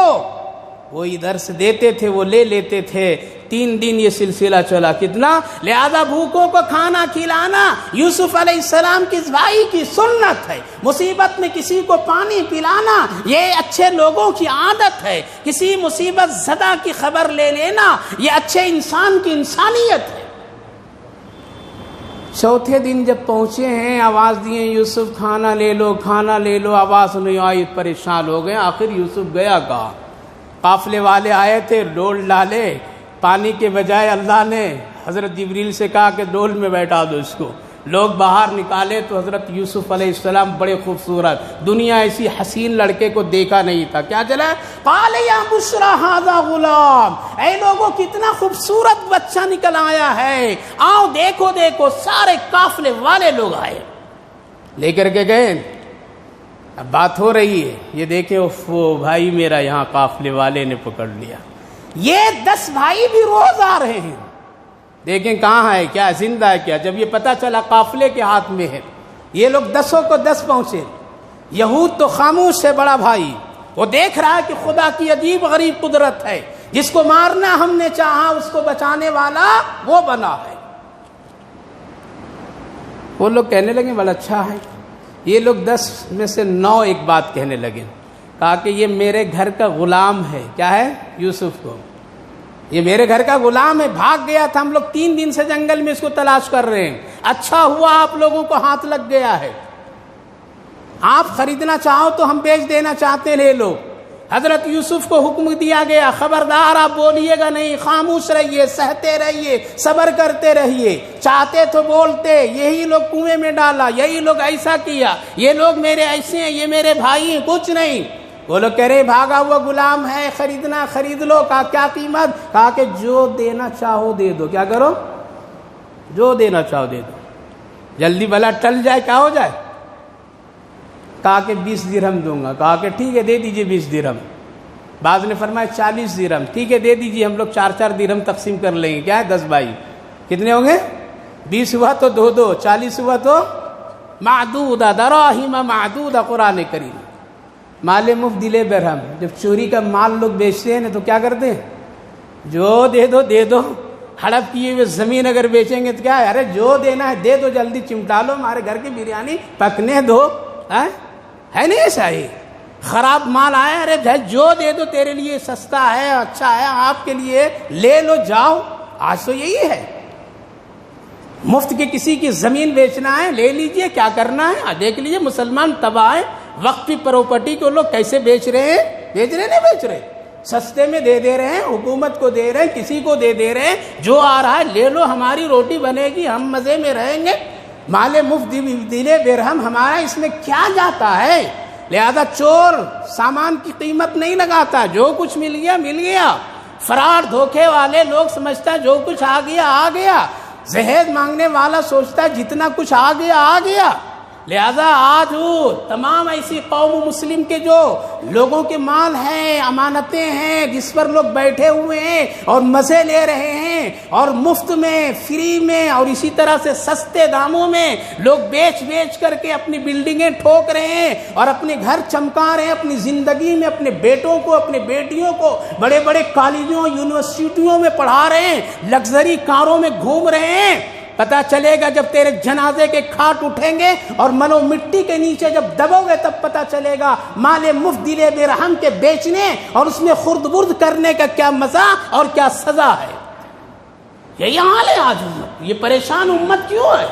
وہ ادھر سے دیتے تھے، وہ لے لیتے تھے۔ 3 دن یہ سلسلہ چلا، کتنا؟ لہذا بھوکوں کو کھانا کھلانا یوسف علیہ السلام کی بھائی کی سنت ہے، مصیبت میں کسی کو پانی پلانا یہ اچھے لوگوں کی عادت ہے، کسی مصیبت زدہ کی خبر لے لینا یہ اچھے انسان کی انسانیت ہے۔ 4تھے دن جب پہنچے ہیں، آواز دیے یوسف کھانا لے لو، آواز نہیں آئی، پریشان ہو گئے۔ آخر یوسف گیا کہاں؟ قافلے والے آئے تھے، ڈول ڈالے، پانی کے بجائے اللہ نے حضرت جبریل سے کہا کہ ڈول میں بیٹھا دو اس کو۔ لوگ باہر نکالے تو حضرت یوسف علیہ السلام بڑے خوبصورت، دنیا ایسی حسین لڑکے کو دیکھا نہیں تھا۔ کیا چلا؟ قال یا بشرا ھذا غلام، اے لوگوں کتنا خوبصورت بچہ نکل آیا ہے، آؤ دیکھو۔ سارے قافلے والے لوگ آئے، لے کر کے گئے، اب بات ہو رہی ہے، یہ دیکھیں وہ بھائی میرا یہاں قافلے والے نے پکڑ لیا، یہ 10 بھائی بھی روز آ رہے ہیں، دیکھیں کہاں ہے، کیا زندہ ہے کیا؟ جب یہ پتہ چلا قافلے کے ہاتھ میں ہے، یہ لوگ 10 کو 10 پہنچے۔ یہود تو خاموش ہے بڑا بھائی، وہ دیکھ رہا ہے کہ خدا کی عجیب غریب قدرت ہے، جس کو مارنا ہم نے چاہا اس کو بچانے والا وہ بنا ہے۔ وہ لوگ کہنے لگے بڑا اچھا ہے، یہ لوگ 10 میں سے 9 ایک بات کہنے لگے، کہا کہ یہ میرے گھر کا غلام ہے، کیا ہے؟ یوسف کو، یہ میرے گھر کا غلام ہے، بھاگ گیا تھا، ہم لوگ 3 دن سے جنگل میں اس کو تلاش کر رہے ہیں، اچھا ہوا آپ لوگوں کو ہاتھ لگ گیا ہے، آپ خریدنا چاہو تو ہم بیچ دینا چاہتے ہیں، لے لو۔ حضرت یوسف کو حکم دیا گیا خبردار آپ بولیے گا نہیں، خاموش رہیے، سہتے رہیے، صبر کرتے رہیے، چاہتے تو بولتے، یہی لوگ کنویں میں ڈالا، یہی لوگ ایسا کیا، یہ لوگ میرے ایسے ہیں، یہ میرے بھائی ہیں، کچھ نہیں۔ وہ لوگ کہہ رہے بھاگا ہوا غلام ہے، خریدنا خرید لو۔ کہا کیا قیمت؟ کہا کہ جو دینا چاہو دے دو۔ کیا کرو؟ جو دینا چاہو دے دو، جلدی بلا ٹل جائے، کیا ہو جائے؟ کہا کہ 20 درہم دوں گا۔ کہا کہ ٹھیک ہے دے دیجئے 20 درہم۔ بعض نے فرمایا 40 درہم، ٹھیک ہے دے دیجئے، ہم لوگ 4 درہم تقسیم کر لیں گے، کیا ہے 10 بھائی کتنے ہوں گے؟ 20 ہوا تو 2 40 ہوا تو معدودہ، دراہیم معدودہ، قرآن کریم۔ مال مفت دلے برہم، جب چوری کا مال لوگ بیچتے ہیں نا تو کیا کرتے ہیں؟ جو دے دو دے دو۔ ہڑپ کیے ہوئے زمین اگر بیچیں گے تو کیا ہے؟ ارے جو دینا ہے دے دو، جلدی چمٹا لو، ہمارے گھر کی بریانی پکنے دو، ہے نہیں ایسا ہی؟ خراب مال آیا، ارے بھائی جو دے دو، تیرے لیے سستا ہے، اچھا ہے، آپ کے لیے لے لو، جاؤ۔ آج تو یہی ہے، مفت کے کسی کی زمین بیچنا ہے لے لیجئے، کیا کرنا ہے؟ دیکھ لیجئے مسلمان تباہ ہے، وقفی پراپرٹی کو لوگ کیسے بیچ رہے ہیں، بیچ رہے نہیں بیچ رہے، سستے میں دے دے رہے ہیں، حکومت کو دے رہے ہیں، کسی کو دے دے رہے ہیں، جو آ رہا ہے لے لو، ہماری روٹی بنے گی، ہم مزے میں رہیں گے، مال مفت دلے برہم، ہمارا اس میں کیا جاتا ہے؟ لہذا چور سامان کی قیمت نہیں لگاتا، جو کچھ مل گیا مل گیا۔ فراڈ دھوکے والے لوگ سمجھتا ہے جو کچھ آ گیا آ گیا، زہد مانگنے والا سوچتا ہے جتنا کچھ آ گیا آ گیا۔ لہذا آج وہ تمام ایسی قوم مسلم کے جو لوگوں کے مال ہیں، امانتیں ہیں، جس پر لوگ بیٹھے ہوئے ہیں اور مزے لے رہے ہیں، اور مفت میں، فری میں، اور اسی طرح سے سستے داموں میں لوگ بیچ بیچ کر کے اپنی بلڈنگیں ٹھوک رہے ہیں اور اپنے گھر چمکا رہے ہیں، اپنی زندگی میں اپنے بیٹوں کو، اپنے بیٹیوں کو بڑے بڑے کالجوں یونیورسٹیوں میں پڑھا رہے ہیں، لگژری کاروں میں گھوم رہے ہیں۔ پتہ چلے گا جب تیرے جنازے کے کھاٹ اٹھیں گے اور منو مٹی کے نیچے جب دبو گے تب پتہ چلے گا مال مفت دلے بے رحم کے بیچنے اور اس میں خرد برد کرنے کا کیا مزہ اور کیا سزا ہے۔ یہی حال ہے آج امت، یہ پریشان امت کیوں ہے؟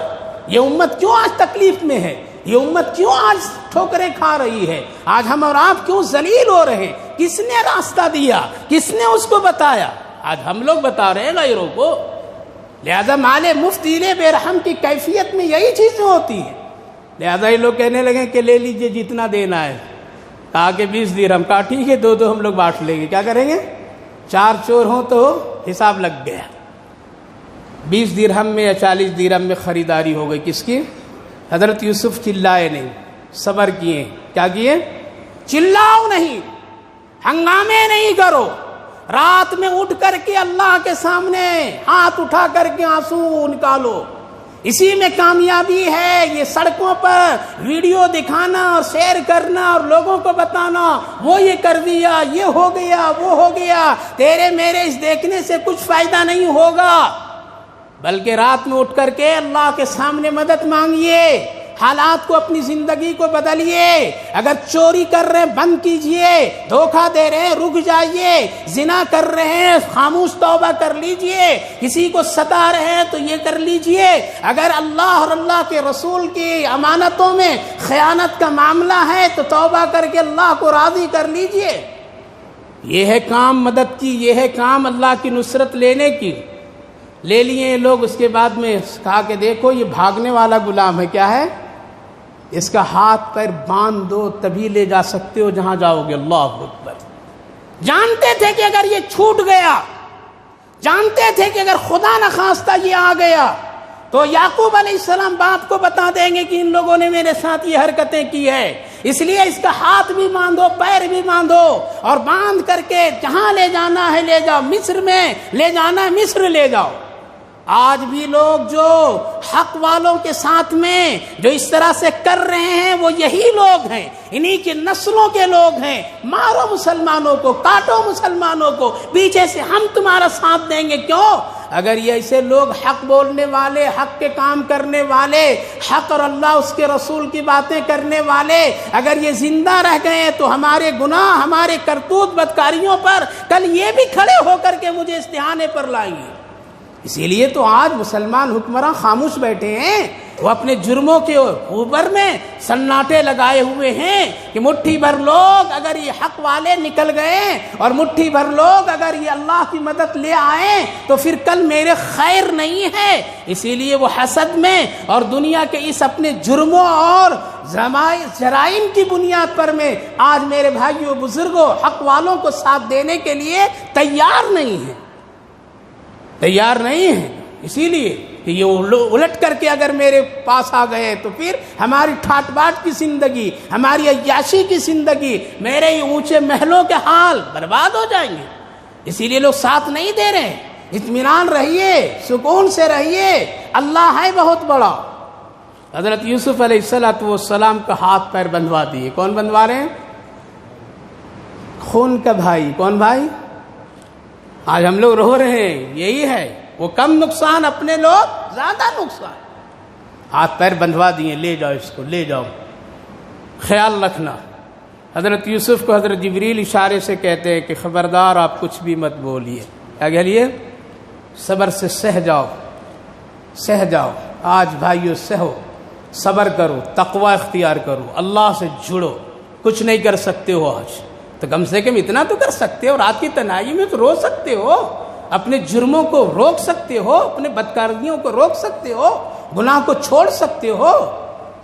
یہ امت کیوں آج تکلیف میں ہے؟ یہ امت کیوں آج ٹھوکریں کھا رہی ہے؟ آج ہم اور آپ کیوں ذلیل ہو رہے ہیں؟ کس نے راستہ دیا؟ کس نے اس کو بتایا؟ آج ہم لوگ بتا رہے ہیں غیروں کو۔ لہذا مال مفت دلے بے رحم کی کیفیت میں یہی چیزیں ہوتی ہیں۔ لہذا یہ لوگ کہنے لگے کہ لے لیجئے جتنا دینا ہے۔ کہا کہ 20 درہم۔ کہا ٹھیک ہے 2 ہم لوگ بانٹ لیں گے، کیا کریں گے؟ 4 چور ہوں تو حساب لگ گیا۔ 20 درہم میں یا 40 درہم میں خریداری ہو گئی، کس کی؟ حضرت یوسف چلائے نہیں، صبر کیے۔ کیا کیے؟ چلاؤ نہیں، ہنگامے نہیں کرو، رات میں اٹھ کر کے اللہ کے سامنے ہاتھ اٹھا کر کے آنسو نکالو، اسی میں کامیابی ہے۔ یہ سڑکوں پر ویڈیو دکھانا اور شیئر کرنا اور لوگوں کو بتانا وہ یہ کر دیا، یہ ہو گیا، وہ ہو گیا، تیرے میرے اس دیکھنے سے کچھ فائدہ نہیں ہوگا، بلکہ رات میں اٹھ کر کے اللہ کے سامنے مدد مانگیے، حالات کو، اپنی زندگی کو بدلیے۔ اگر چوری کر رہے ہیں بند کیجئے، دھوکہ دے رہے ہیں رک جائیے، زنا کر رہے ہیں خاموش توبہ کر لیجئے، کسی کو ستا رہے ہیں تو یہ کر لیجئے، اگر اللہ اور اللہ کے رسول کی امانتوں میں خیانت کا معاملہ ہے تو توبہ کر کے اللہ کو راضی کر لیجئے۔ یہ ہے کام مدد کی، یہ ہے کام اللہ کی نصرت لینے کی۔ لے لیے لوگ، اس کے بعد میں کہا کہ دیکھو یہ بھاگنے والا غلام ہے، کیا ہے؟ اس کا ہاتھ پیر باندھ دو تبھی لے جا سکتے ہو جہاں جاؤ گے۔ اللہ اکبر۔ جانتے تھے کہ اگر یہ چھوٹ گیا، جانتے تھے کہ اگر خدا نخواستہ یہ آ گیا تو یعقوب علیہ السلام باپ کو بتا دیں گے کہ ان لوگوں نے میرے ساتھ یہ حرکتیں کی ہے، اس لیے اس کا ہاتھ بھی باندھو، پیر بھی باندھو، اور باندھ کر کے جہاں لے جانا ہے لے جاؤ، مصر میں لے جانا ہے مصر لے جاؤ۔ آج بھی لوگ جو حق والوں کے ساتھ میں جو اس طرح سے کر رہے ہیں وہ یہی لوگ ہیں، انہی کی نسلوں کے لوگ ہیں۔ مارو مسلمانوں کو، کاٹو مسلمانوں کو، پیچھے سے ہم تمہارا ساتھ دیں گے۔ کیوں؟ اگر یہ ایسے لوگ حق بولنے والے، حق کے کام کرنے والے، حق اور اللہ اس کے رسول کی باتیں کرنے والے اگر یہ زندہ رہ گئے تو ہمارے گناہ، ہمارے کرتوت بدکاریوں پر کل یہ بھی کھڑے ہو کر کے مجھے استحانے پر لائیں گے۔ اسی لیے تو آج مسلمان حکمراں خاموش بیٹھے ہیں، وہ اپنے جرموں کے اوپر میں سناٹے لگائے ہوئے ہیں کہ مٹھی بھر لوگ اگر یہ حق والے نکل گئے اور مٹھی بھر لوگ اگر یہ اللہ کی مدد لے آئیں تو پھر کل میرے خیر نہیں ہے۔ اسی لیے وہ حسد میں اور دنیا کے اس اپنے جرموں اور جرائم کی بنیاد پر میں آج میرے بھائیوں بزرگوں حق والوں کو ساتھ دینے کے لیے تیار نہیں ہیں، تیار نہیں ہیں۔ اسی لیے کہ یہ الٹ کر کے اگر میرے پاس آ گئے تو پھر ہماری ٹھاٹ باٹ کی زندگی، ہماری عیاشی کی زندگی، میرے یہ اونچے محلوں کے حال برباد ہو جائیں گے۔ اسی لیے لوگ ساتھ نہیں دے رہے ہیں۔ اطمینان رہیے، سکون سے رہیے، اللہ ہے بہت بڑا۔ حضرت یوسف علیہ السلام کا ہاتھ پیر بندھوا دیے۔ کون بندھوا رہے ہیں؟ خون کا بھائی۔ کون بھائی؟ آج ہم لوگ رو رہے ہیں، یہی ہے وہ کم نقصان، اپنے لوگ زیادہ نقصان۔ ہاتھ پیر بندھوا دیے، لے جاؤ اس کو، لے جاؤ، خیال رکھنا۔ حضرت یوسف کو حضرت جبریل اشارے سے کہتے ہیں کہ خبردار آپ کچھ بھی مت بولیے۔ کیا کہہ لیے؟ صبر سے سہ جاؤ، سہ جاؤ۔ آج بھائیو سہو، صبر کرو، تقوی اختیار کرو، اللہ سے جڑو۔ کچھ نہیں کر سکتے ہو آج تو کم سے کم اتنا تو کر سکتے ہو، رات کی تنہائی میں تو رو سکتے ہو، اپنے جرموں کو روک سکتے ہو، اپنے بدکاریوں کو روک سکتے ہو، گناہ کو چھوڑ سکتے ہو۔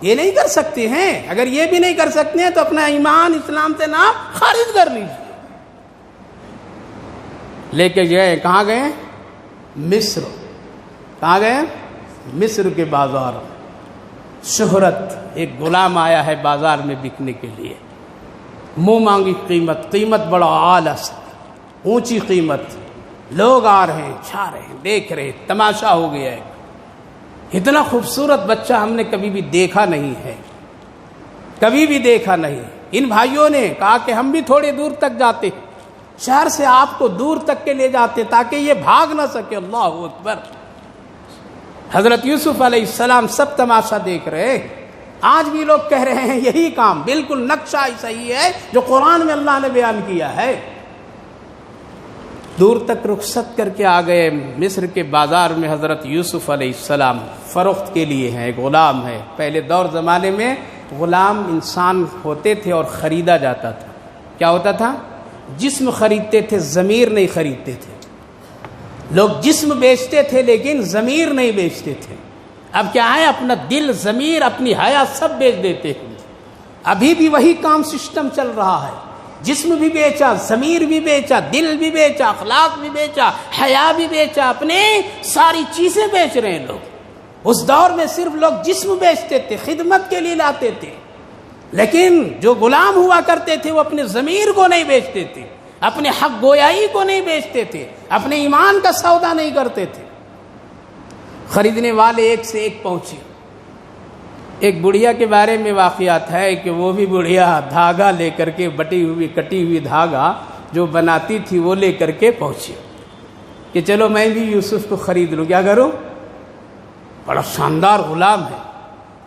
یہ نہیں کر سکتے ہیں۔ اگر یہ بھی نہیں کر سکتے ہیں تو اپنا ایمان اسلام سے نام خارج کر لیجیے۔ لے کے گئے، کہاں گئے؟ مصر۔ کہاں گئے؟ مصر کے بازار۔ شہرت، ایک غلام آیا ہے بازار میں بکنے کے لیے، منہ مانگی قیمت بڑا اعلیٰ سے، اونچی قیمت۔ لوگ آ رہے ہیں، چھا رہے ہیں، دیکھ رہے ہیں، تماشا ہو گیا ہے۔ اتنا خوبصورت بچہ ہم نے کبھی بھی دیکھا نہیں ہے، کبھی بھی دیکھا نہیں۔ ان بھائیوں نے کہا کہ ہم بھی تھوڑے دور تک جاتے، شہر سے آپ کو دور تک کے لے جاتے تاکہ یہ بھاگ نہ سکے۔ اللہ اکبر۔ حضرت یوسف علیہ السلام سب تماشا دیکھ رہے۔ آج بھی لوگ کہہ رہے ہیں یہی کام، بالکل نقشہ صحیح ہے جو قرآن میں اللہ نے بیان کیا ہے۔ دور تک رخصت کر کے آ گئے مصر کے بازار میں۔ حضرت یوسف علیہ السلام فروخت کے لیے ہیں، ایک غلام ہے۔ پہلے دور زمانے میں غلام انسان ہوتے تھے اور خریدا جاتا تھا۔ کیا ہوتا تھا؟ جسم خریدتے تھے، ضمیر نہیں خریدتے تھے۔ لوگ جسم بیچتے تھے لیکن ضمیر نہیں بیچتے تھے۔ اب کیا ہے؟ اپنا دل، ضمیر، اپنی حیا سب بیچ دیتے ہیں۔ ابھی بھی وہی کام سسٹم چل رہا ہے۔ جسم بھی بیچا، ضمیر بھی بیچا، دل بھی بیچا، اخلاق بھی بیچا، حیا بھی بیچا، اپنے ساری چیزیں بیچ رہے ہیں لوگ۔ اس دور میں صرف لوگ جسم بیچتے تھے، خدمت کے لیے لاتے تھے، لیکن جو غلام ہوا کرتے تھے وہ اپنے ضمیر کو نہیں بیچتے تھے، اپنے حق گویائی کو نہیں بیچتے تھے، اپنے ایمان کا سودا نہیں کرتے تھے۔ خریدنے والے ایک سے ایک پہنچے۔ ایک بڑھیا کے بارے میں واقعات ہے کہ وہ بھی بڑھیا دھاگا لے کر کے، کٹی ہوئی دھاگا جو بناتی تھی وہ لے کر کے پہنچی کہ چلو میں بھی یوسف کو خرید لوں۔ کیا کروں؟ بڑا شاندار غلام ہے۔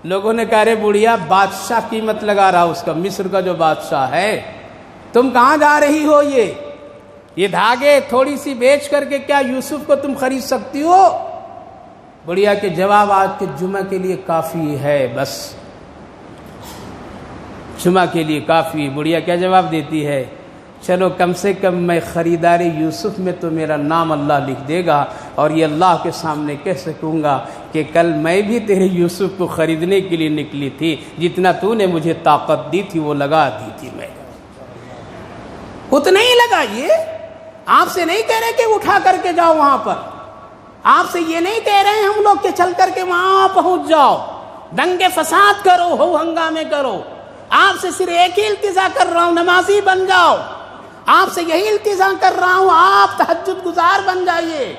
لوگوں نے کہا رے بڑھیا، بادشاہ قیمت لگا رہا اس کا، مصر کا جو بادشاہ ہے، تم کہاں جا رہی ہو؟ یہ دھاگے تھوڑی سی بیچ کر کے کیا یوسف کو تم خرید سکتی ہو؟ بڑھیا کے جواب آج کے جمعہ کے لیے کافی ہے، بس جمعہ کے لیے کافی۔ بڑھیا کیا جواب دیتی ہے؟ چلو کم سے کم میں خریدار یوسف میں تو میرا نام اللہ لکھ دے گا اور یہ اللہ کے سامنے کہہ سکوں گا کہ کل میں بھی تیرے یوسف کو خریدنے کے لیے نکلی تھی، جتنا تو نے مجھے طاقت دی تھی وہ لگا دی تھی میں۔ اتنا ہی لگائیے۔ آپ سے نہیں کہہ رہے کہ اٹھا کر کے جاؤ وہاں پر، آپ سے یہ نہیں کہہ رہے ہیں ہم لوگ کہ چل کر کے وہاں پہنچ جاؤ، دنگے فساد کرو، ہو ہنگامے کرو۔ آپ سے صرف ایک ہی التجا کر رہا ہوں، نمازی بن جاؤ۔ آپ سے یہی التجا کر رہا ہوں، آپ تہجد گزار بن جائیے۔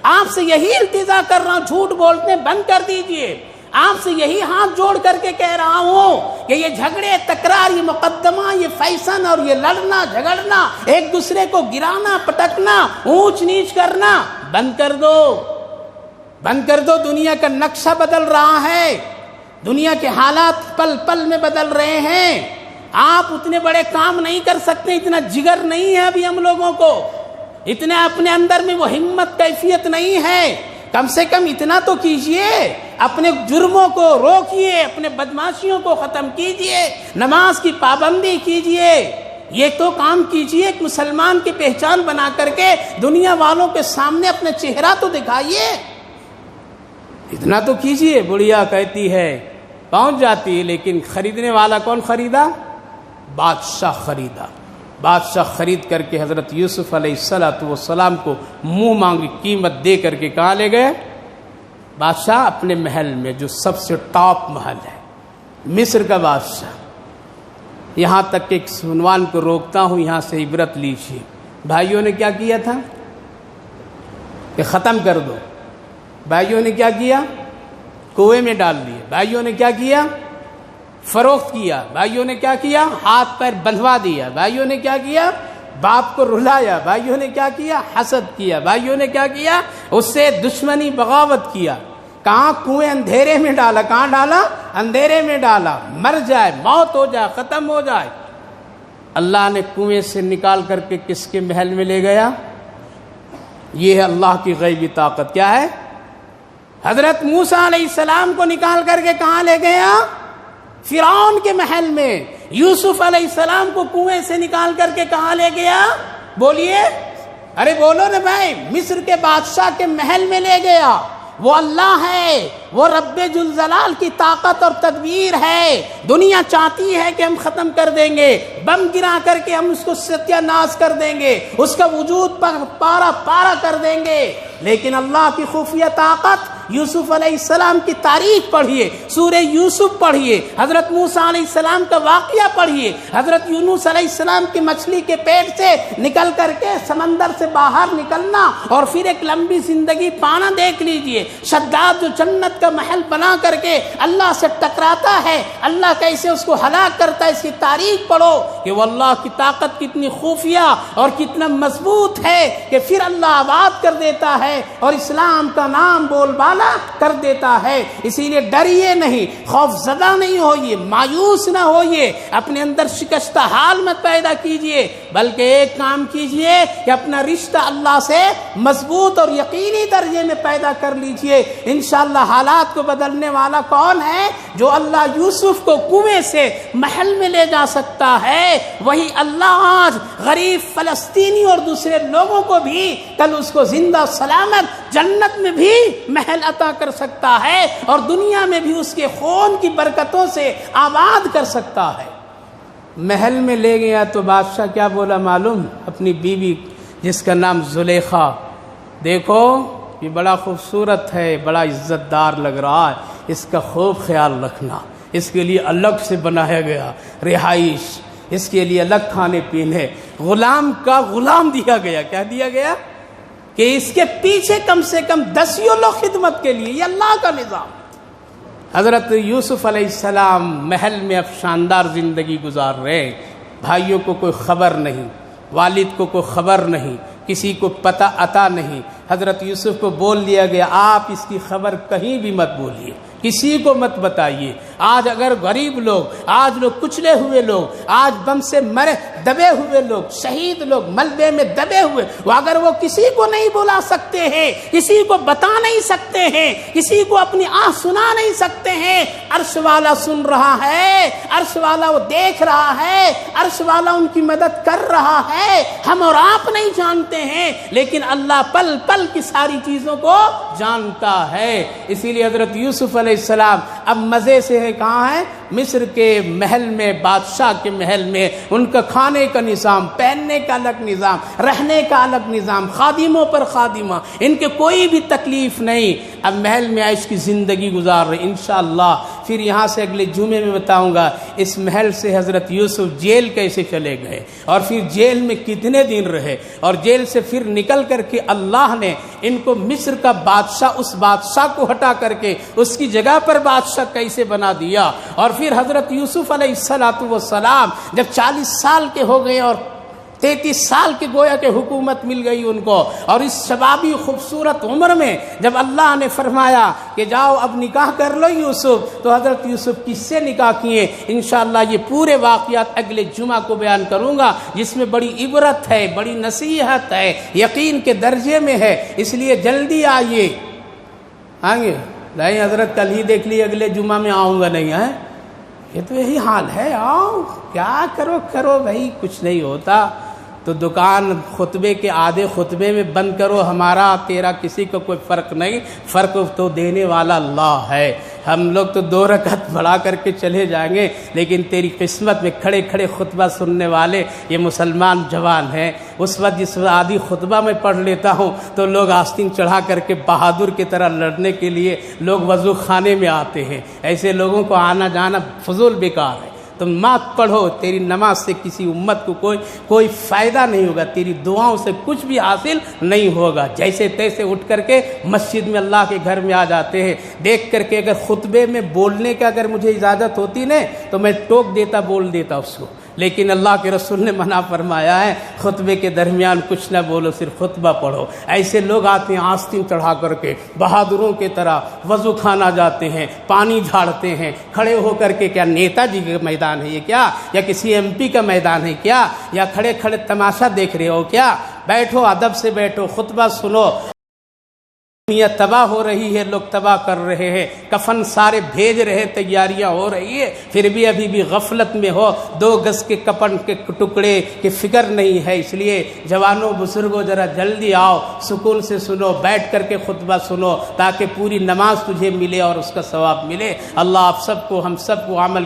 آپ سے یہی التجا کر رہا ہوں، جھوٹ بولنے بند کر دیجئے۔ آپ سے یہی ہاتھ جوڑ کر کے کہہ رہا ہوں کہ یہ جھگڑے، تکرار، یہ مقدمہ، یہ فیشن اور یہ لڑنا جھگڑنا، ایک دوسرے کو گرانا پٹکنا، اونچ نیچ کرنا بند کر دو، بند کر دو۔ دنیا کا نقشہ بدل رہا ہے، دنیا کے حالات پل پل میں بدل رہے ہیں۔ آپ اتنے بڑے کام نہیں کر سکتے، اتنا جگر نہیں ہے ابھی ہم لوگوں کو، اتنا اپنے اندر میں وہ ہمت کیفیت نہیں ہے۔ کم سے کم اتنا تو کیجئے، اپنے جرموں کو روکیے، اپنے بدماشیوں کو ختم کیجئے، نماز کی پابندی کیجئے، یہ تو کام کیجئے۔ ایک مسلمان کی پہچان بنا کر کے دنیا والوں کے سامنے اپنا چہرہ تو دکھائیے، اتنا تو کیجئے۔ بڑھیا کہتی ہے پہنچ جاتی ہے، لیکن خریدنے والا کون خریدا؟ بادشاہ خریدا۔ بادشاہ خرید کر کے حضرت یوسف علیہ السلام کو منہ مانگی قیمت دے کر کے کہاں لے گئے؟ بادشاہ اپنے محل میں، جو سب سے ٹاپ محل ہے، مصر کا بادشاہ۔ یہاں تک کہ ایک عنوان کو روکتا ہوں، یہاں سے عبرت لیجیے۔ بھائیوں نے کیا کیا تھا کہ ختم کر دو؟ بھائیوں نے کیا کیا؟ کنویں میں ڈال دیے۔ بھائیوں نے کیا کیا؟ فروخت کیا۔ بھائیوں نے کیا کیا؟ ہاتھ پیر بندھوا دیا۔ بھائیوں نے کیا کیا؟ باپ کو رلایا۔ بھائیوں نے کیا کیا؟ حسد کیا۔ بھائیوں نے کیا کیا؟ اس سے دشمنی بغاوت کیا۔ کہاں؟ کنویں اندھیرے میں ڈالا۔ کہاں ڈالا؟ اندھیرے میں ڈالا۔ مر جائے، موت ہو جائے، ختم ہو جائے۔ اللہ نے کنویں سے نکال کر کے کس کے محل میں لے گیا؟ یہ ہے اللہ کی غیبی طاقت۔ کیا ہے؟ حضرت موسیٰ علیہ السلام کو نکال کر کے کہاں لے گیا؟ فرعون کے محل میں۔ یوسف علیہ السلام کو کنویں سے نکال کر کے کہاں لے گیا؟ بولیے، ارے بولو نا بھائی۔ مصر کے بادشاہ کے محل میں لے گیا۔ وہ اللہ ہے، وہ رب ذوالجلال کی طاقت اور تدبیر ہے۔ دنیا چاہتی ہے کہ ہم ختم کر دیں گے، بم گرا کر کے ہم اس کو ستیہ ناش کر دیں گے، اس کا وجود پارا پارا کر دیں گے، لیکن اللہ کی خفیہ طاقت۔ یوسف علیہ السلام کی تاریخ پڑھیے، سورہ یوسف پڑھیے، حضرت موسیٰ علیہ السلام کا واقعہ پڑھیے، حضرت یونس علیہ السلام کی مچھلی کے پیٹ سے نکل کر کے سمندر سے باہر نکلنا اور پھر ایک لمبی زندگی پانا دیکھ لیجئے۔ شداد جو جنت کا محل بنا کر کے اللہ سے ٹکراتا ہے، اللہ کیسے اس کو ہلاک کرتا ہے، اس کی تاریخ پڑھو کہ وہ اللہ کی طاقت کتنی خفیہ اور کتنا مضبوط ہے کہ پھر اللہ آباد کر دیتا ہے اور اسلام کا نام بول بالا کر دیتا ہے۔ اسی لیے ڈریے نہیں، خوف زدہ نہیں ہوئیے، مایوس نہ ہوئیے، اپنے اندر شکستہ حال مت پیدا کیجئے، بلکہ ایک کام کیجئے کہ اپنا رشتہ اللہ سے مضبوط اور یقینی درجے میں پیدا کر لیجئے۔ انشاءاللہ حالات کو بدلنے والا کون ہے؟ جو اللہ یوسف کو کنویں سے محل میں لے جا سکتا ہے، وہی اللہ آج غریب فلسطینی اور دوسرے لوگوں کو بھی کل اس کو زندہ سلامت جنت میں بھی محل عطا کر سکتا ہے اور دنیا میں بھی اس کے خون کی برکتوں سے آباد کر سکتا ہے۔ محل میں لے گیا تو بادشاہ کیا بولا معلوم؟ اپنی بیوی جس کا نام زلیخا، دیکھو یہ بڑا خوبصورت ہے، بڑا عزت دار لگ رہا ہے، اس کا خوب خیال رکھنا، اس کے لیے الگ سے بنایا گیا رہائش، اس کے لیے الگ کھانے پینے، غلام کا غلام دیا گیا۔ کیا دیا گیا؟ کہ اس کے پیچھے کم سے کم 10 لوگ خدمت کے لیے۔ یہ اللہ کا نظام۔ حضرت یوسف علیہ السلام محل میں اب شاندار زندگی گزار رہے، بھائیوں کو کوئی خبر نہیں، والد کو کوئی خبر نہیں، کسی کو پتہ عطا نہیں۔ حضرت یوسف کو بول دیا گیا آپ اس کی خبر کہیں بھی مت بولیے، کسی کو مت بتائیے۔ آج اگر غریب لوگ، آج لوگ کچلے ہوئے لوگ، آج بم سے مرے دبے ہوئے لوگ، شہید لوگ ملبے میں دبے ہوئے، اگر وہ کسی کو نہیں بلا سکتے ہیں، کسی کو بتا نہیں سکتے ہیں، کسی کو اپنی آہ سنا نہیں سکتے ہیں، عرش والا سن رہا ہے، عرش والا وہ دیکھ رہا ہے، عرش والا ان کی مدد کر رہا ہے۔ ہم اور آپ نہیں جانتے ہیں، لیکن اللہ پل پل کی ساری چیزوں کو جانتا ہے۔ اسی لیے حضرت یوسف علیہ السلام اب مزے سے ہے، کہاں ہے؟ مصر کے محل میں، بادشاہ کے محل میں۔ ان کا کھانے کا نظام، پہننے کا الگ نظام، رہنے کا الگ نظام، خادموں پر خادمہ، ان کے کوئی بھی تکلیف نہیں۔ اب محل میں عیش کی زندگی گزار رہے، انشاءاللہ پھر یہاں سے اگلے جمعے میں بتاؤں گا اس محل سے حضرت یوسف جیل کیسے چلے گئے اور پھر جیل میں کتنے دن رہے اور جیل سے پھر نکل کر کے اللہ نے ان کو مصر کا بادشاہ اس بادشاہ کو ہٹا کر کے اس کی جگہ پر بادشاہ کیسے بنا دیا، اور پھر حضرت یوسف علیہ السلام جب 40 سال کے ہو گئے اور 33 سال کی گویا کہ حکومت مل گئی ان کو، اور اس شبابی خوبصورت عمر میں جب اللہ نے فرمایا کہ جاؤ اب نکاح کر لو یوسف، تو حضرت یوسف کس سے نکاح کیے، انشاءاللہ یہ پورے واقعات اگلے جمعہ کو بیان کروں گا، جس میں بڑی عبرت ہے، بڑی نصیحت ہے، یقین کے درجے میں ہے، اس لیے جلدی آئیے۔ آئیں گے؟ نہیں حضرت کل ہی دیکھ لی اگلے جمعہ میں آؤں گا نہیں ہے، یہ تو یہی حال ہے، آؤ کیا کرو بھائی، کچھ نہیں ہوتا تو دکان خطبے کے آدھے خطبے میں بند کرو، ہمارا تیرا کسی کو کوئی فرق نہیں، فرق تو دینے والا اللہ ہے، ہم لوگ تو 2 رکعت بڑھا کر کے چلے جائیں گے، لیکن تیری قسمت میں کھڑے کھڑے خطبہ سننے والے یہ مسلمان جوان ہیں۔ اس وقت جس آدھی خطبہ میں پڑھ لیتا ہوں تو لوگ آستین چڑھا کر کے بہادر کی طرح لڑنے کے لیے لوگ وضو خانے میں آتے ہیں، ایسے لوگوں کو آنا جانا فضول بیکار ہے۔ تم مات پڑھو، تیری نماز سے کسی امت کو کوئی فائدہ نہیں ہوگا، تیری دعاؤں سے کچھ بھی حاصل نہیں ہوگا، جیسے تیسے اٹھ کر کے مسجد میں اللہ کے گھر میں آ جاتے ہیں۔ دیکھ کر کے اگر خطبے میں بولنے کا اگر مجھے اجازت ہوتی نا تو میں ٹوک دیتا، بول دیتا اس کو، لیکن اللہ کے رسول نے منع فرمایا ہے خطبے کے درمیان کچھ نہ بولو، صرف خطبہ پڑھو۔ ایسے لوگ آتے ہیں آستین چڑھا کر کے بہادروں کی طرح وضو خانہ جاتے ہیں، پانی جھاڑتے ہیں کھڑے ہو کر کے، کیا نیتا جی کا میدان ہے یہ کیا، یا کسی ایم پی کا میدان ہے کیا، یا کھڑے کھڑے تماشا دیکھ رہے ہو کیا؟ بیٹھو، ادب سے بیٹھو، خطبہ سنو۔ دنیا تباہ ہو رہی ہے، لوگ تباہ کر رہے ہیں، کفن سارے بھیج رہے، تیاریاں ہو رہی ہے، پھر بھی ابھی بھی غفلت میں ہو، 2 گز کے کفن کے ٹکڑے کی فکر نہیں ہے۔ اس لیے جوانوں بزرگوں ذرا جلدی آؤ، سکون سے سنو، بیٹھ کر کے خطبہ سنو، تاکہ پوری نماز تجھے ملے اور اس کا ثواب ملے۔ اللہ آپ سب کو، ہم سب کو عمل